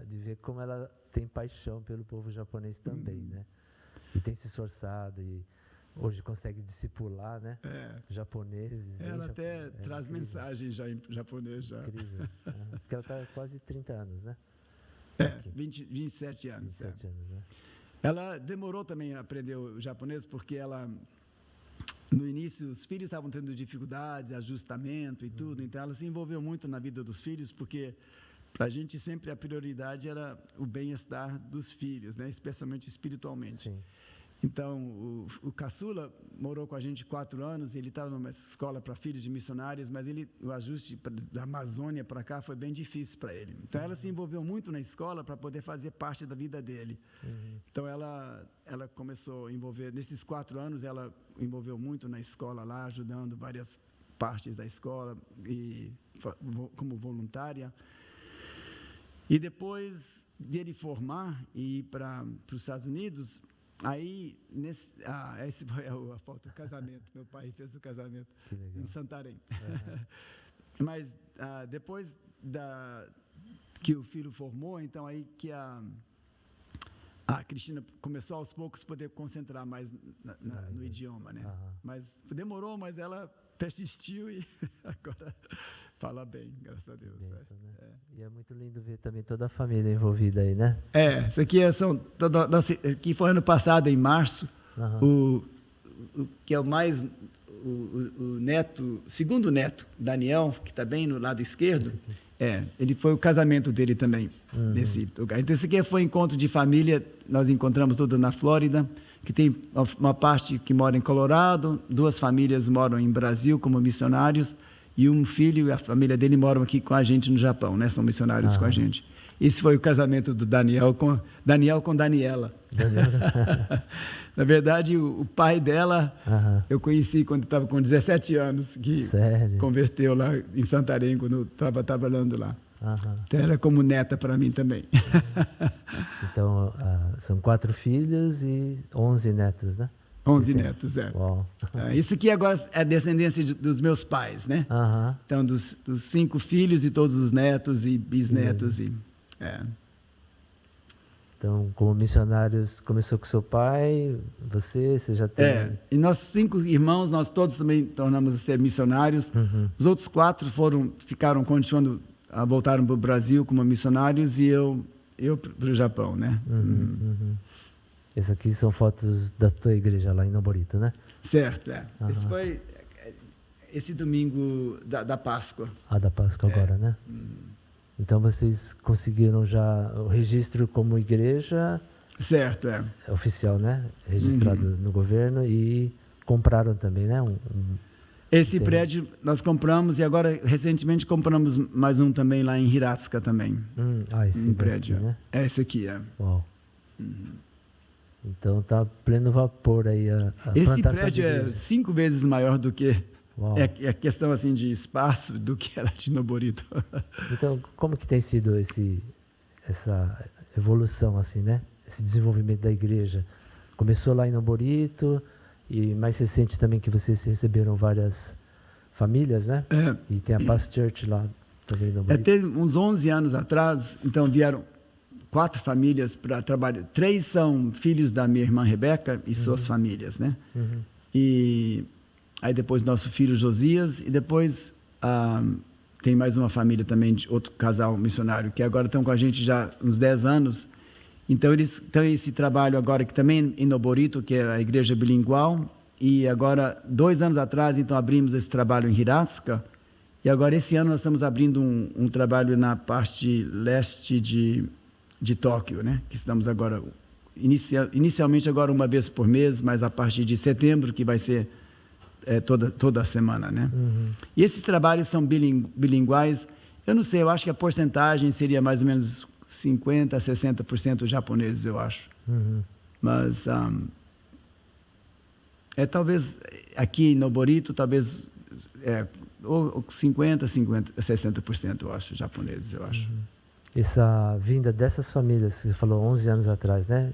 de ver como ela tem paixão pelo povo japonês também, né? E tem se esforçado e hoje consegue discipular, né? Japoneses.
Ela até traz mensagens já em japonês. Já.
Incrível. Porque ela está quase 30 anos, né?
27 anos.
27 anos, né?
Ela demorou também a aprender o japonês porque ela, no início, os filhos estavam tendo dificuldades, ajustamento e tudo, então ela se envolveu muito na vida dos filhos, porque para a gente sempre a prioridade era o bem-estar dos filhos, né? Especialmente espiritualmente. Sim. Então, o caçula morou com a gente 4 anos, ele estava numa escola para filhos de missionários, mas o ajuste da Amazônia para cá foi bem difícil para ele. Então, ela se envolveu muito na escola para poder fazer parte da vida dele. Uhum. Então, ela começou a envolver, nesses 4 anos, ela envolveu muito na escola lá, ajudando várias partes da escola, e como voluntária. E depois dele formar e ir para os Estados Unidos, aí, esse foi a foto do casamento. Meu pai fez o casamento em Santarém. Uhum. Mas depois que o filho formou, então aí que a Cristina começou aos poucos a poder concentrar mais no idioma, né? Uhum. Mas demorou, mas ela persistiu e agora fala bem, graças a Deus.
Benção, né? E é muito lindo ver também toda a família envolvida aí, né?
Isso aqui que foi ano passado, em março, uhum. o que é o mais, o neto, segundo neto, Daniel, que está bem no lado esquerdo, ele foi o casamento dele também, nesse lugar. Então, esse aqui foi encontro de família, nós encontramos tudo na Flórida, que tem uma parte que mora em Colorado, 2 famílias moram em Brasil como missionários, e um filho e a família dele moram aqui com a gente no Japão, né? São missionários com a gente. Esse foi o casamento do Daniel com Daniela. Na verdade, o pai dela, eu conheci quando estava com 17 anos, que converteu lá em Santarém, quando eu estava trabalhando lá. Então, ela é como neta para mim também.
Então, são 4 filhos e 11 netos, né?
11 netos, Isso aqui agora é a descendência dos meus pais, né? Então, dos 5 filhos e todos os netos e bisnetos.
Então, como missionários, começou com seu pai, você já tem...
E nós 5 irmãos, nós todos também tornamos a ser missionários. Os outros 4 ficaram continuando, voltaram para o Brasil como missionários e eu para o Japão, né?
Essas aqui são fotos da tua igreja lá em Noborito, né?
Certo, Esse foi esse domingo da Páscoa.
Da Páscoa agora, né? Então, vocês conseguiram já o registro como igreja...
Certo,
oficial, né? Registrado no governo e compraram também, né?
Esse prédio nós compramos e agora, recentemente, compramos mais um também lá em Hiratsuka também.
Esse
prédio.
Aqui, né?
Esse aqui,
Uau. Então, está pleno vapor aí a
esse
plantação
prédio é 5 vezes maior do que
Uau.
É questão assim de espaço do que era de Noborito.
Então, como que tem sido essa evolução, assim, né? Esse desenvolvimento da igreja? Começou lá em Noborito e mais recente também que vocês receberam várias famílias, né? E tem a Paz Church lá também em Noborito.
Até uns 11 anos atrás, então vieram 4 famílias para trabalhar. 3 são filhos da minha irmã Rebeca e suas famílias, né? E aí depois nosso filho Josias e depois tem mais uma família também de outro casal missionário que agora estão com a gente já uns 10 anos. Então eles têm esse trabalho agora que também em Noborito, que é a igreja bilingual, e agora 2 anos atrás então abrimos esse trabalho em Hiratsuka e agora esse ano nós estamos abrindo um trabalho na parte leste de Tóquio, né? Que estamos agora inicialmente agora uma vez por mês, mas a partir de setembro que vai ser toda a semana, né? E esses trabalhos são bilinguais. Eu não sei, eu acho que a porcentagem seria mais ou menos 50% a 60% japoneses, eu acho. Mas talvez aqui em Noborito, talvez ou 50%, 60%, eu acho, japoneses, eu acho.
Essa vinda dessas famílias, você falou 11 anos atrás, né?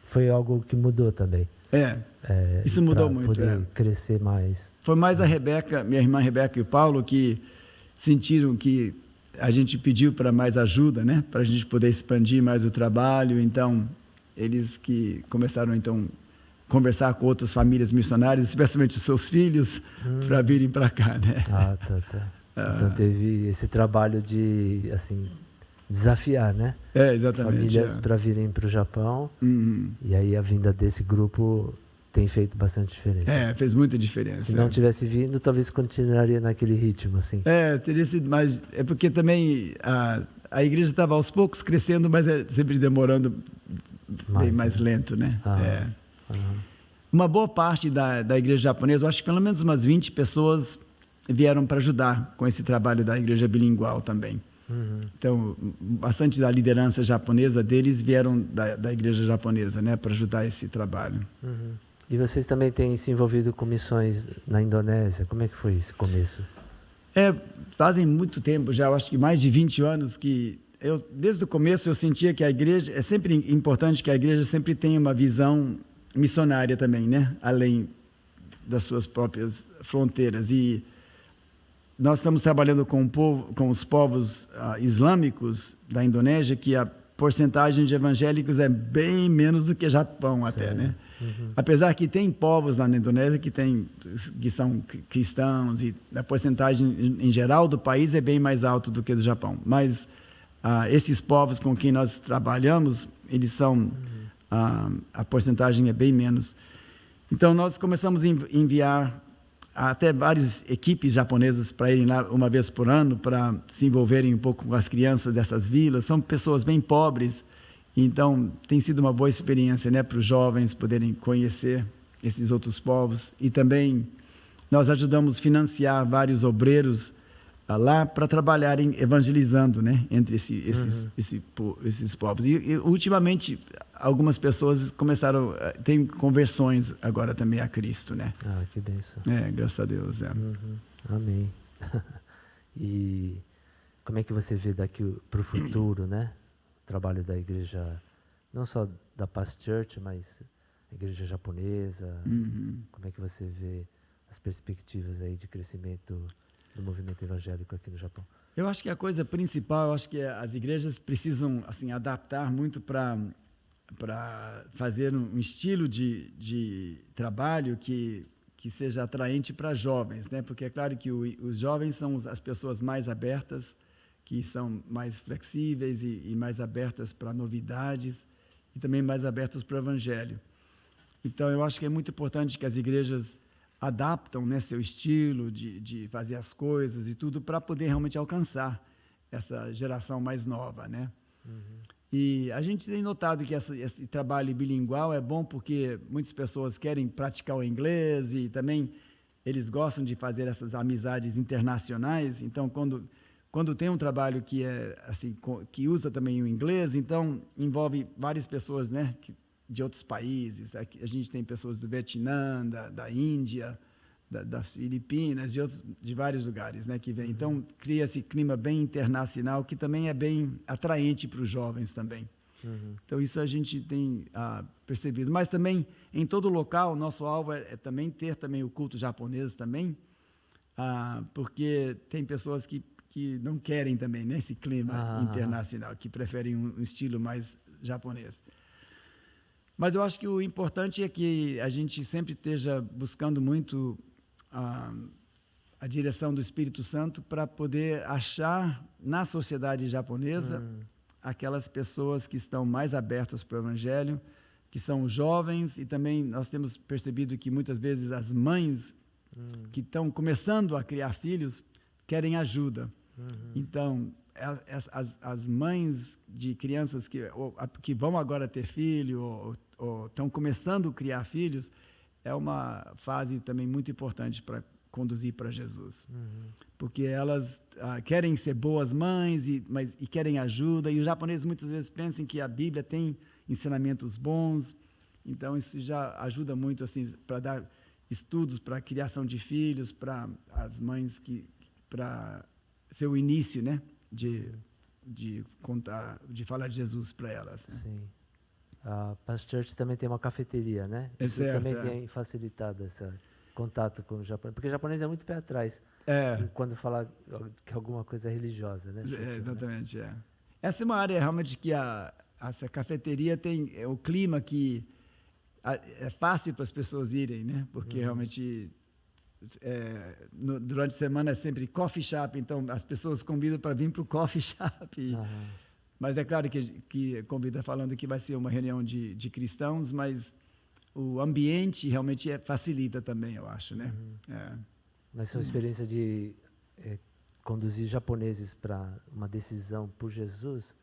Foi algo que mudou também. Isso mudou muito. Para poder crescer mais.
Foi mais a Rebeca, minha irmã Rebeca e o Paulo, que sentiram que a gente pediu para mais ajuda, né? Para a gente poder expandir mais o trabalho. Então, eles que começaram, então, a conversar com outras famílias missionárias, especialmente os seus filhos, para virem para cá, né?
Tá. Então, teve esse trabalho de, assim, desafiar, né?
Exatamente.
Famílias para virem para o Japão. E aí a vinda desse grupo tem feito bastante diferença.
Fez muita diferença.
Se não tivesse vindo, talvez continuaria naquele ritmo, assim.
Teria sido mais... É porque também a igreja estava aos poucos crescendo, mas sempre demorando bem mais lento, né? Uma boa parte da igreja japonesa, eu acho que pelo menos umas 20 pessoas vieram para ajudar com esse trabalho da igreja bilingual também. Então, bastante da liderança japonesa deles vieram da igreja japonesa, né, para ajudar esse trabalho.
E vocês também têm se envolvido com missões na Indonésia? Como é que foi esse começo?
Fazem muito tempo já, eu acho que mais de 20 anos que desde o começo eu sentia que a igreja, é sempre importante que a igreja sempre tenha uma visão missionária também, né, além das suas próprias fronteiras. E nós estamos trabalhando com os povos islâmicos da Indonésia, que a porcentagem de evangélicos é bem menos do que Japão até, né? Apesar que tem povos lá na Indonésia que são cristãos e a porcentagem em geral do país é bem mais alta do que do Japão. Mas esses povos com quem nós trabalhamos, eles são a porcentagem é bem menos. Então nós começamos a enviar até várias equipes japonesas para irem lá uma vez por ano para se envolverem um pouco com as crianças dessas vilas. São pessoas bem pobres, então tem sido uma boa experiência, né, para os jovens poderem conhecer esses outros povos. E também nós ajudamos a financiar vários obreiros lá para trabalharem evangelizando, né, entre esses povos. E ultimamente algumas pessoas começaram a ter conversões agora também a Cristo, né?
Que bênção.
Graças a Deus.
Amém. E como é que você vê daqui para o futuro, né? O trabalho da igreja, não só da Paz Church, mas a igreja japonesa. Como é que você vê as perspectivas aí de crescimento do movimento evangélico aqui no Japão?
Eu acho que a coisa principal, eu acho que as igrejas precisam assim adaptar muito para fazer um estilo de trabalho que seja atraente para jovens, né? Porque é claro que os jovens são as pessoas mais abertas, que são mais flexíveis e mais abertas para novidades e também mais abertas para o evangelho. Então, eu acho que é muito importante que as igrejas adaptam, né, seu estilo de fazer as coisas e tudo para poder realmente alcançar essa geração mais nova, né? E a gente tem notado que esse trabalho bilingual é bom porque muitas pessoas querem praticar o inglês e também eles gostam de fazer essas amizades internacionais. Então, quando tem um trabalho que é assim, que usa também o inglês, então envolve várias pessoas, né, de outros países. A gente tem pessoas do Vietnã, da Índia, das Filipinas, de vários lugares, né, que vem. Então, cria esse clima bem internacional, que também é bem atraente para os jovens também. Então, isso a gente tem percebido. Mas também, em todo local, nosso alvo é também ter também o culto japonês também, porque tem pessoas que não querem também, né, esse clima internacional, que preferem um estilo mais japonês. Mas eu acho que o importante é que a gente sempre esteja buscando muito a direção do Espírito Santo para poder achar na sociedade japonesa aquelas pessoas que estão mais abertas para o Evangelho, que são jovens, e também nós temos percebido que muitas vezes as mães que estão começando a criar filhos querem ajuda. Então, as mães de crianças que vão agora ter filho ou estão começando a criar filhos, é uma fase também muito importante para conduzir para Jesus. Porque elas querem ser boas mães e querem ajuda, e os japoneses muitas vezes pensam que a Bíblia tem ensinamentos bons, então isso já ajuda muito assim, para dar estudos para a criação de filhos, para as mães, para ser o início, né, de contar, de falar de Jesus para elas. Né?
Sim. A Past Church também tem uma cafeteria, né? Isso também tem facilitado esse contato com o japonês, porque o japonês é muito pé atrás quando fala que alguma coisa é religiosa, né?
Exatamente, né? Essa é uma área realmente que essa cafeteria tem o clima que é fácil para as pessoas irem, né? Porque realmente durante a semana é sempre coffee shop, então as pessoas convidam para vir para o coffee shop. Mas é claro que convida falando que vai ser uma reunião de cristãos, mas o ambiente realmente facilita também, eu acho, né?
Na sua experiência de conduzir japoneses para uma decisão por Jesus,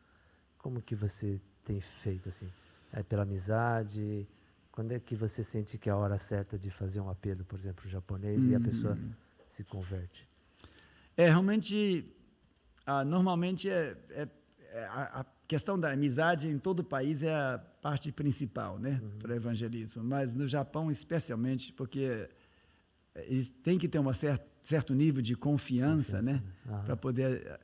como que você tem feito assim? É pela amizade? Quando é que você sente que é a hora certa de fazer um apelo, por exemplo, japonês e a pessoa se converte?
Realmente, normalmente a questão da amizade em todo o país é a parte principal, né, para o evangelismo. Mas no Japão, especialmente, porque eles têm que ter um certo nível de confiança, né, para poder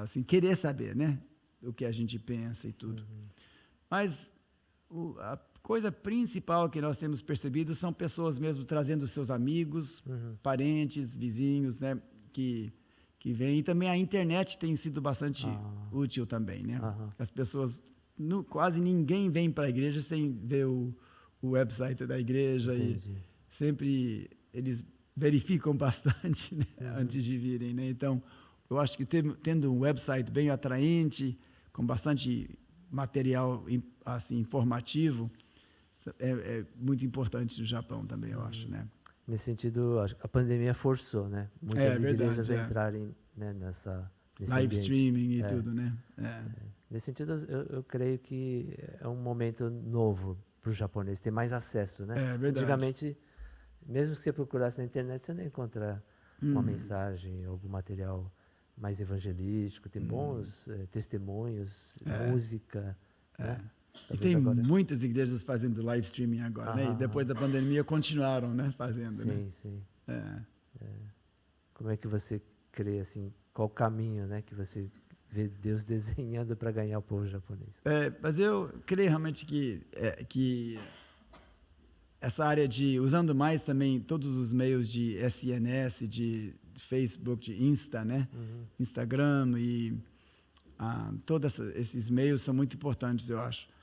assim, querer saber, né, o que a gente pensa e tudo. Mas a coisa principal que nós temos percebido são pessoas mesmo trazendo seus amigos, parentes, vizinhos, né, que vêm. E também a internet tem sido bastante útil também, né? As pessoas, quase ninguém vem para a igreja sem ver o website da igreja.
Entendi.
E sempre eles verificam bastante, né, antes de virem, né? Então, eu acho que tendo um website bem atraente, com bastante material assim informativo, é muito importante no Japão também, eu acho, né?
Nesse sentido, a pandemia forçou, né? Muitas igrejas a entrarem, né, nesse
live
ambiente.
Streaming e tudo, né?
Nesse sentido, eu creio que é um momento novo para o japonês, ter mais acesso, né?
Verdade.
Antigamente, mesmo que você procurasse na internet, você não encontra uma mensagem, algum material mais evangelístico, tem bons testemunhos, música, né?
E tem muitas igrejas fazendo live streaming agora, né? E depois da pandemia continuaram, né, fazendo, né?
Sim. Como é que você crê, assim, qual o caminho, né, que você vê Deus desenhando para ganhar o povo japonês?
Mas eu creio realmente que essa área usando mais também todos os meios de SNS, de Facebook, de Insta, né? Instagram e todos esses meios são muito importantes, eu acho.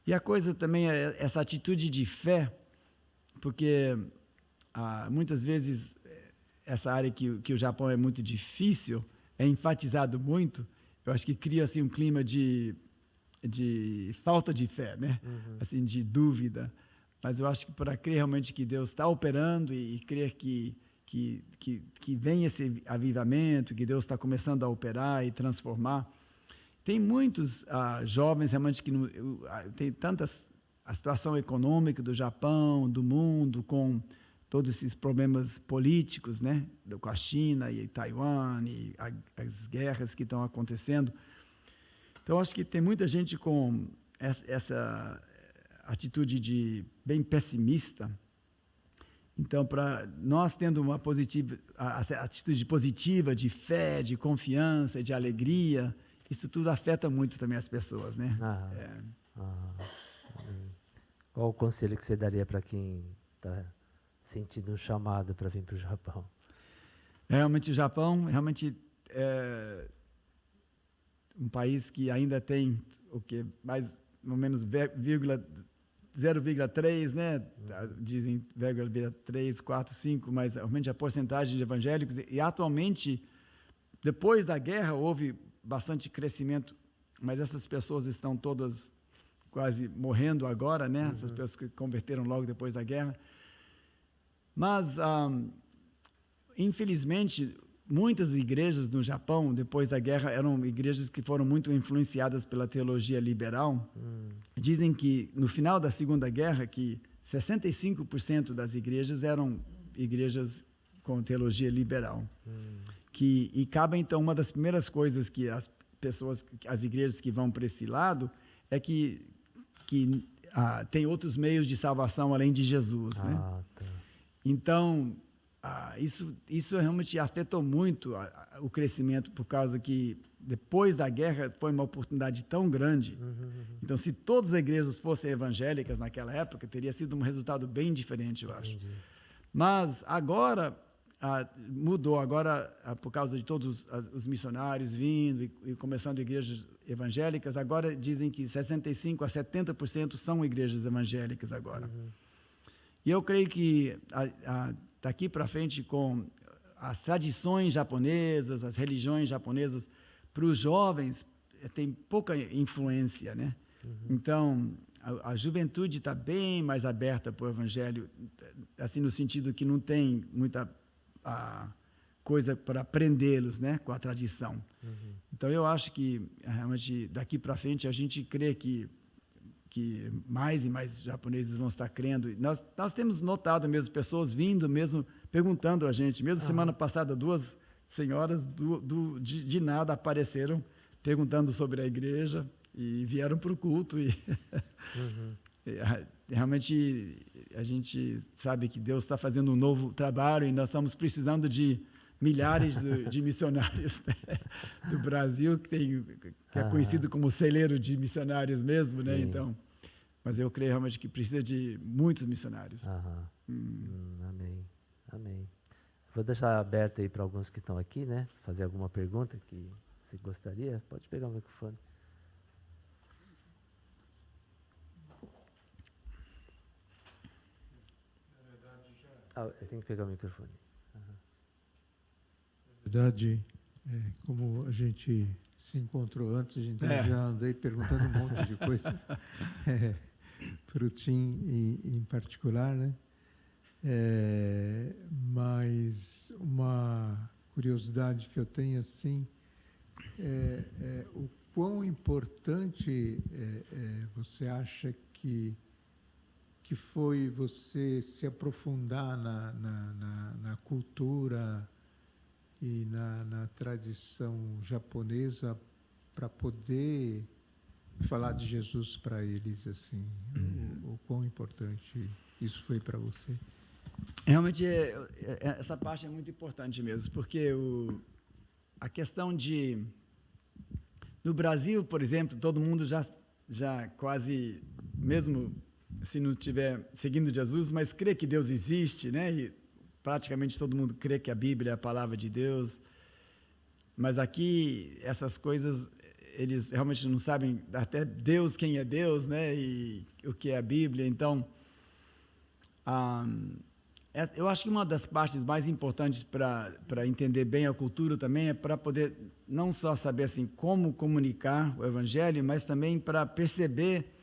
E a coisa também é essa atitude de fé, porque muitas vezes essa área que o Japão é muito difícil, é enfatizado muito, eu acho que cria assim, um clima de falta de fé, né? Assim, de dúvida. Mas eu acho que para crer realmente que Deus está operando e crer que vem esse avivamento, que Deus está começando a operar e transformar. Tem muitos jovens realmente que tem a situação econômica do Japão, do mundo, com todos esses problemas políticos, né, com a China e Taiwan e as guerras que estão acontecendo. Então, acho que tem muita gente com essa atitude bem pessimista Então, para nós tendo uma atitude positiva, de fé, de confiança, de alegria, isso tudo afeta muito também as pessoas, né?
Amém. Qual o conselho que você daria para quem está sentindo um chamado para vir para o Japão?
Realmente, o Japão é um país que ainda tem o que mais ou menos 0,3, né? Dizem 0,3, 4, 5, mas realmente a porcentagem de evangélicos. E atualmente, depois da guerra, houve bastante crescimento, mas essas pessoas estão todas quase morrendo agora, né? Essas pessoas que converteram logo depois da guerra. Mas, infelizmente, muitas igrejas no Japão, depois da guerra, eram igrejas que foram muito influenciadas pela teologia liberal. Dizem que, no final da Segunda Guerra, que 65% das igrejas eram igrejas com teologia liberal. E cabe, então, uma das primeiras coisas que as igrejas que vão para esse lado, é que tem outros meios de salvação além de Jesus, né?
Tá.
Então, isso realmente afetou muito o crescimento, por causa que depois da guerra foi uma oportunidade tão grande. Então, se todas as igrejas fossem evangélicas naquela época, teria sido um resultado bem diferente, eu acho.
Entendi.
Mas agora mudou, agora por causa de todos os missionários vindo e começando igrejas evangélicas, agora dizem que 65% a 70% são igrejas evangélicas agora. E eu creio que daqui para frente, com as tradições japonesas, as religiões japonesas, para os jovens tem pouca influência, né? Então, a juventude está bem mais aberta para o evangelho, assim, no sentido que não tem muita coisa para prendê-los, né, com a tradição. Então, eu acho que, realmente, daqui para frente, a gente crê que mais e mais japoneses vão estar crendo. Nós temos notado mesmo pessoas vindo, mesmo perguntando a gente. Mesmo semana passada, 2 senhoras de nada apareceram perguntando sobre a igreja e vieram para o culto. Realmente, a gente sabe que Deus está fazendo um novo trabalho e nós estamos precisando de milhares de missionários, né, do Brasil, que é conhecido como celeiro de missionários mesmo, né? Então, mas eu creio realmente que precisa de muitos missionários.
Amém. Vou deixar aberto aí para alguns que estão aqui, né? Fazer alguma pergunta que você gostaria. Pode pegar o microfone. Eu tenho que pegar o microfone.
Na verdade, como a gente se encontrou antes, a gente já andei perguntando um monte de coisa para o Tim em particular, né? Mas uma curiosidade que eu tenho, assim, o quão importante você acha que foi você se aprofundar na cultura e na tradição japonesa para poder falar de Jesus para eles, assim, o quão importante isso foi para você?
Realmente, essa parte é muito importante mesmo, porque a questão no Brasil, por exemplo, todo mundo já quase, mesmo se não estiver seguindo Jesus, mas crê que Deus existe, né? E praticamente todo mundo crê que a Bíblia é a palavra de Deus. Mas aqui, essas coisas, eles realmente não sabem até Deus, quem é Deus, né? E o que é a Bíblia. Então, eu acho que uma das partes mais importantes para entender bem a cultura também é para poder não só saber assim como comunicar o Evangelho, mas também para perceber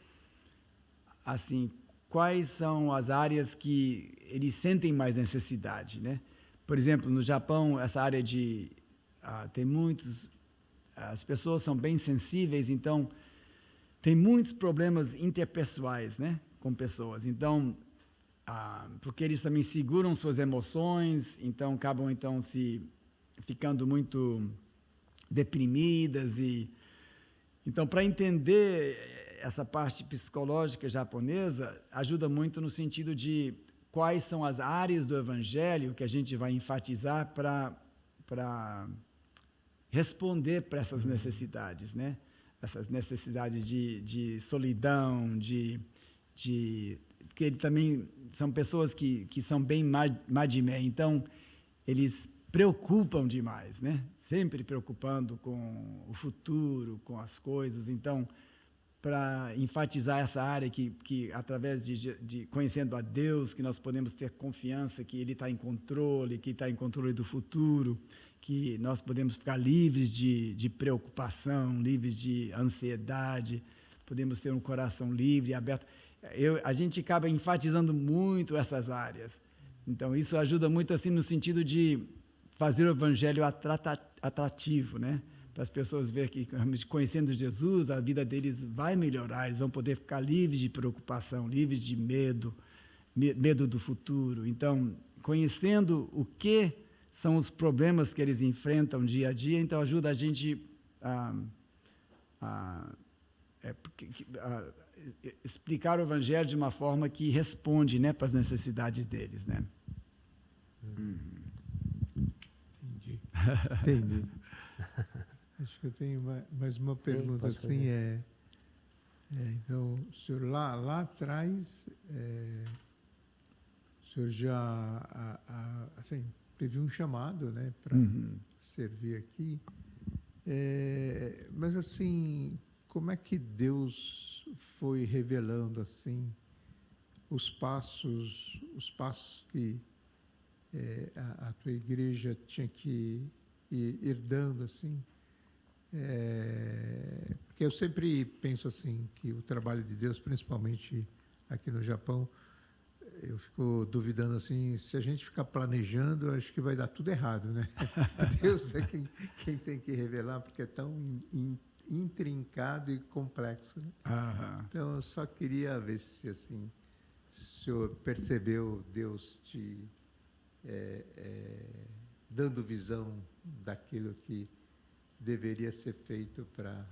assim quais são as áreas que eles sentem mais necessidade, né? Por exemplo, no Japão, essa área tem muitos, as pessoas são bem sensíveis, então tem muitos problemas interpessoais, né, com pessoas. Então, porque eles também seguram suas emoções, então acabam então ficando muito deprimidas então, para entender essa parte psicológica japonesa, ajuda muito no sentido de quais são as áreas do Evangelho que a gente vai enfatizar para responder para essas necessidades, né? Essas necessidades de solidão, porque ele também são pessoas que são bem madimé, então eles preocupam demais, né? Sempre preocupando com o futuro, com as coisas. Então, para enfatizar essa área que através de conhecendo a Deus, que nós podemos ter confiança que Ele está em controle, que está em controle do futuro, que nós podemos ficar livres de preocupação, livres de ansiedade, podemos ter um coração livre e aberto. A gente acaba enfatizando muito essas áreas. Então, isso ajuda muito assim no sentido de fazer o Evangelho atrativo, né? Para as pessoas verem que, conhecendo Jesus, a vida deles vai melhorar, eles vão poder ficar livres de preocupação, livres de medo do futuro. Então, conhecendo o que são os problemas que eles enfrentam dia a dia, então ajuda a gente a explicar o Evangelho de uma forma que responde, né, para as necessidades deles, né?
Entendi. Acho que eu tenho mais uma pergunta. Sim, assim, então, o senhor lá atrás, o senhor já assim, teve um chamado, né, para servir aqui, mas assim, como é que Deus foi revelando assim os passos que a tua igreja tinha que ir dando assim? Porque eu sempre penso assim que o trabalho de Deus, principalmente aqui no Japão, eu fico duvidando assim, se a gente ficar planejando, acho que vai dar tudo errado, né? Deus é quem tem que revelar, porque é tão intrincado e complexo, né? Então eu só queria ver se assim, o senhor percebeu Deus te dando visão daquilo que deveria ser feito para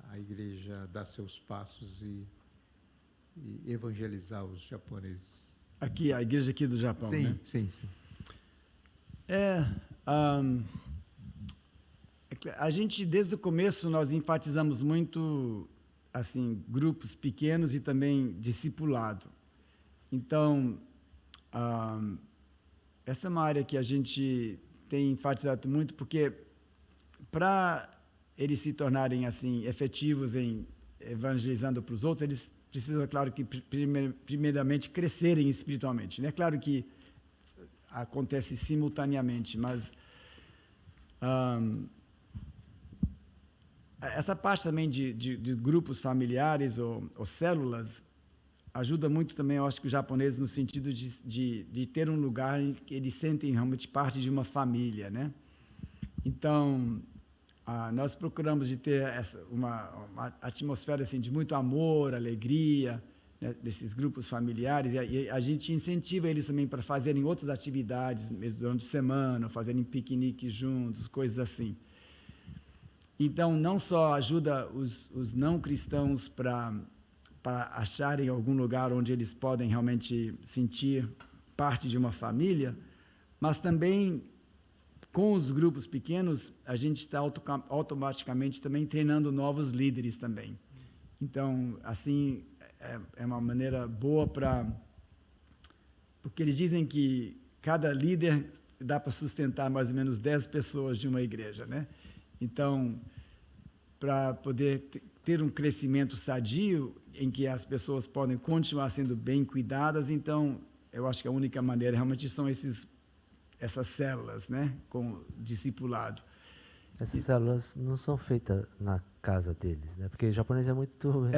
a igreja dar seus passos e evangelizar os japoneses.
Aqui, a igreja aqui do Japão,
sim,
né?
Sim.
A gente, desde o começo, nós enfatizamos muito, assim, grupos pequenos e também discipulado. Então, essa é uma área que a gente tem enfatizado muito, porque para eles se tornarem assim efetivos em evangelizando para os outros, eles precisam, é claro, que primeiramente crescerem espiritualmente, né? Claro que acontece simultaneamente, mas essa parte também de grupos familiares ou células ajuda muito também, eu acho que os japoneses, no sentido de ter um lugar em que eles sentem realmente parte de uma família, né? Então, nós procuramos de ter uma atmosfera assim, de muito amor, alegria, né, desses grupos familiares, e a gente incentiva eles também para fazerem outras atividades, mesmo durante a semana, fazerem piqueniques juntos, coisas assim. Então, não só ajuda os não cristãos para acharem algum lugar onde eles podem realmente sentir parte de uma família, mas também com os grupos pequenos, a gente está automaticamente também treinando novos líderes também. Então, assim, é uma maneira boa porque eles dizem que cada líder dá para sustentar mais ou menos 10 pessoas de uma igreja, né? Então, para poder ter um crescimento sadio, em que as pessoas podem continuar sendo bem cuidadas, então, eu acho que a única maneira realmente são essas células, né, com discipulado.
Essas células não são feitas na casa deles, né? Porque o japonês é muito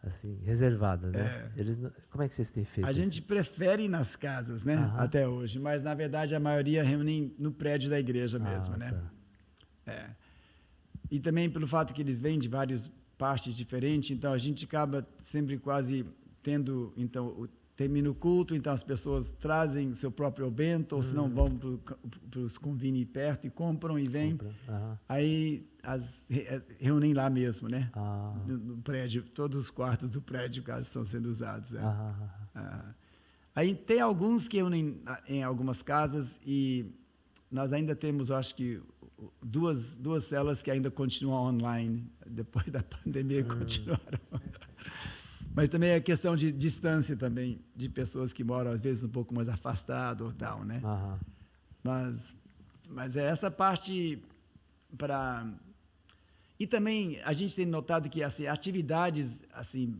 assim, reservado, né? Eles como é que vocês têm feito?
A gente prefere ir nas casas, né, até hoje, mas na verdade a maioria reúne no prédio da igreja mesmo, né? Tá. E também pelo fato que eles vêm de várias partes diferentes, então a gente acaba sempre quase tendo, então, termina o culto, então as pessoas trazem seu próprio bento, ou se não vão para os convenios perto e compram e vêm. Aí reúnem lá mesmo, né? No prédio, todos os quartos do prédio, caso estão sendo usados. Aí tem alguns que unem em algumas casas e nós ainda temos, eu acho que, duas células que ainda continuam online, depois da pandemia continuaram. Mas também é questão de distância também, de pessoas que moram, às vezes, um pouco mais afastado ou tal, né?
Aham.
Mas é essa parte para... E também a gente tem notado que assim, atividades assim,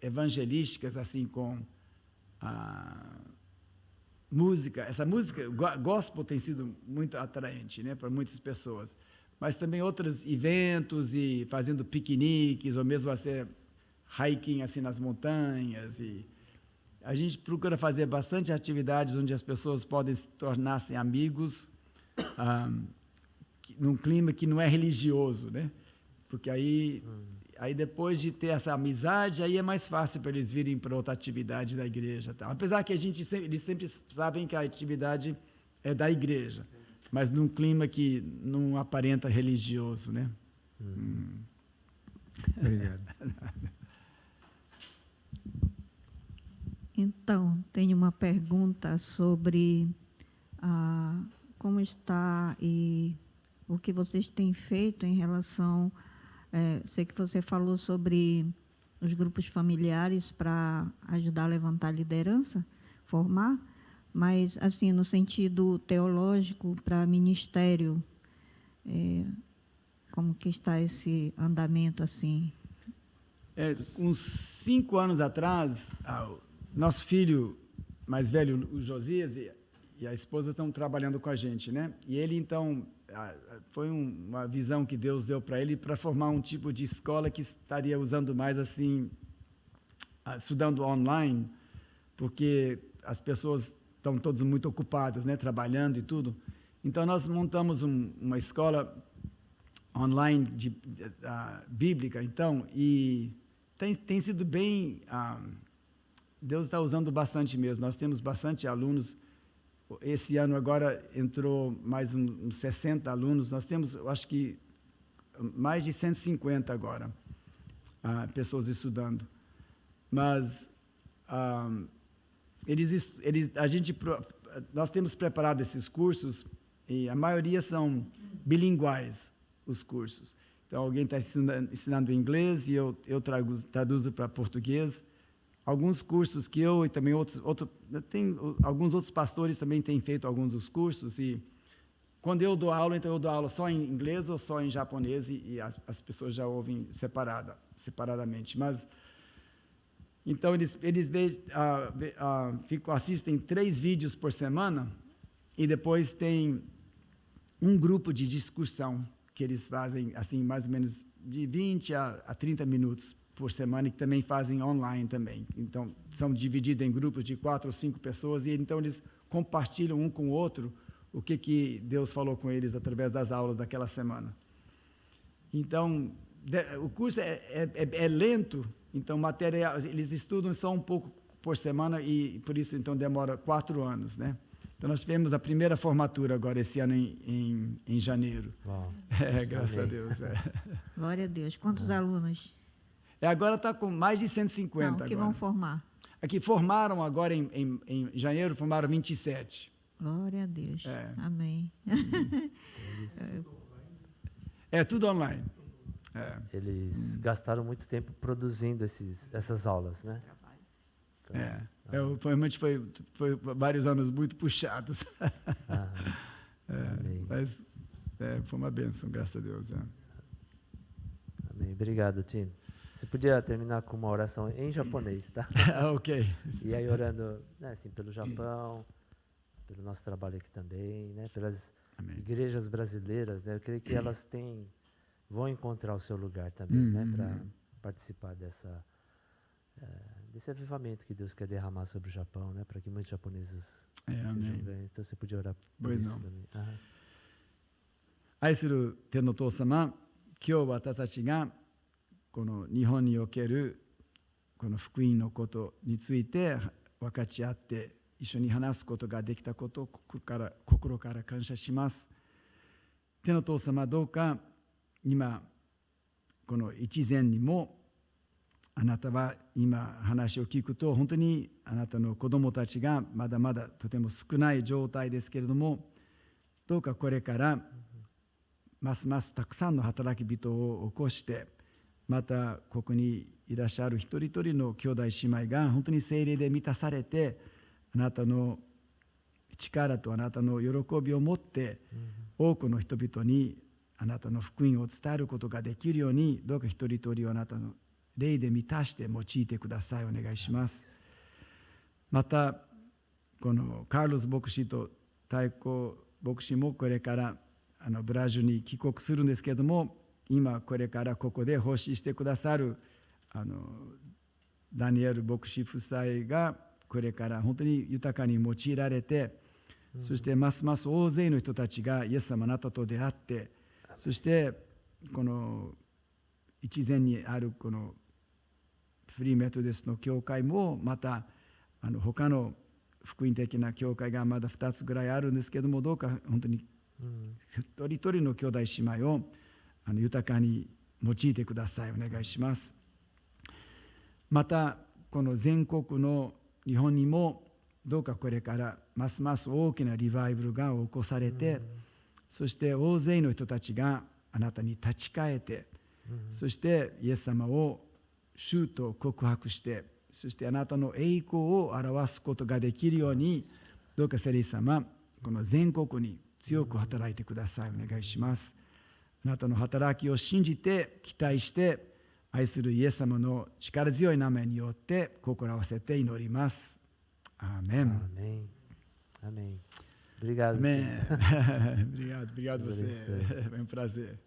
evangelísticas, assim, com a música, essa música gospel tem sido muito atraente, né, para muitas pessoas. Mas também outros eventos e fazendo piqueniques, ou mesmo assim, hiking assim, nas montanhas. E a gente procura fazer bastante atividades onde as pessoas podem se tornar-se amigos, num clima que não é religioso, né? Porque aí depois de ter essa amizade, aí é mais fácil para eles virem para outra atividade da igreja. Tá? Apesar que eles sempre sabem que a atividade é da igreja, mas num clima que não aparenta religioso, né?
Obrigado.
Então, tenho uma pergunta sobre como está e o que vocês têm feito em relação... sei que você falou sobre os grupos familiares para ajudar a levantar a liderança, formar, mas, assim, no sentido teológico, para ministério, como que está esse andamento, assim?
Uns 5 anos atrás, nosso filho mais velho, o Josias, e a esposa estão trabalhando com a gente, né? E ele, então, foi uma visão que Deus deu para ele para formar um tipo de escola que estaria usando mais, assim, estudando online, porque as pessoas estão todas muito ocupadas, né? Trabalhando e tudo. Então, nós montamos uma escola online bíblica, então, e tem sido bem... Deus está usando bastante mesmo. Nós temos bastante alunos. Esse ano agora entrou mais uns 60 alunos. Nós temos, eu acho que, mais de 150 agora, pessoas estudando. Mas nós temos preparado esses cursos e a maioria são bilinguais, os cursos. Então, alguém está ensinando inglês e eu traduzo para português. Alguns cursos que eu e também alguns outros pastores também têm feito alguns dos cursos, e quando eu dou aula, então eu dou aula só em inglês ou só em japonês, e as pessoas já ouvem separadamente. Mas, então, eles assistem 3 vídeos por semana, e depois tem um grupo de discussão que eles fazem, assim, mais ou menos de 20 a 30 minutos por semana, e que também fazem online também. Então, são divididos em grupos de 4 ou 5 pessoas, e então eles compartilham um com o outro o que Deus falou com eles através das aulas daquela semana. Então, o curso é lento, então, eles estudam só um pouco por semana, e por isso, então, demora 4 anos, né? Então, nós tivemos a primeira formatura agora, esse ano, em janeiro.
Uau.
Graças a Deus.
Glória a Deus. Quantos alunos?
Agora está com mais de 150.
Não, que
agora
vão formar.
Aqui formaram agora em janeiro, formaram 27.
Glória a Deus. Amém.
Tudo online.
Eles gastaram muito tempo produzindo essas aulas, né?
Realmente foi vários anos muito puxados. Mas foi uma bênção, graças a Deus.
Amém. Obrigado, Tim. Você podia terminar com uma oração em japonês, tá?
Ok.
E aí orando, né, assim, pelo Japão, pelo nosso trabalho aqui também, né, pelas
Amém.
igrejas brasileiras, né? Eu creio que elas vão encontrar o seu lugar também, né, para participar desse avivamento que Deus quer derramar sobre o Japão, né, para que muitos japoneses sejam ganhos. Então você podia orar por isso também.
愛する天のお父様、今日私たちがこの日本におけるこの福音のことについて分かち合って一緒に話すことができたことを心から感謝します。天のお父様、どうか今この一前にもあなたは今話を聞くと、本当にあなたの子供たちがまだまだとても少ない状態ですけれども、どうかこれからますますたくさんの働き人を起こして、またここにいらっしゃる一人一人の兄弟姉妹が本当に聖霊で満たされて、あなたの力とあなたの喜びを持って多くの人々にあなたの福音を伝えることができるように、どうか一人一人をあなたの霊で満たして用いてください。お願いします。またこのカーロス牧師と太鼓牧師もこれからブラジルに帰国するんですけれども、今これからここで奉仕してくださるダニエル牧師夫妻がこれから本当に豊かに用いられて、そしてますます大勢の人たちがイエス様あなたと出会って、そしてこの一前にあるこのフリーメトディストの教会もまた他の福音的な教会がまだ2つぐらいあるんですけども、どうか本当に一人一人の兄弟姉妹を豊かに用いてください。お願いします。またこの全国の日本にもどうかこれからますます大きなリバイバルが起こされて、そして大勢の人たちがあなたに立ち返って、そしてイエス様を主と告白して、そしてあなたの栄光を表すことができるように、どうか聖霊様、この全国に強く働いてください。お願いします。あなたの働きを信じて期待して愛するイエス様の力強い名前によって心合わせて祈ります。アーメン。
Amém. Amém. Obrigado.
Amém.
Tim.
Obrigado, obrigado você.
Agradecer.
Foi um prazer.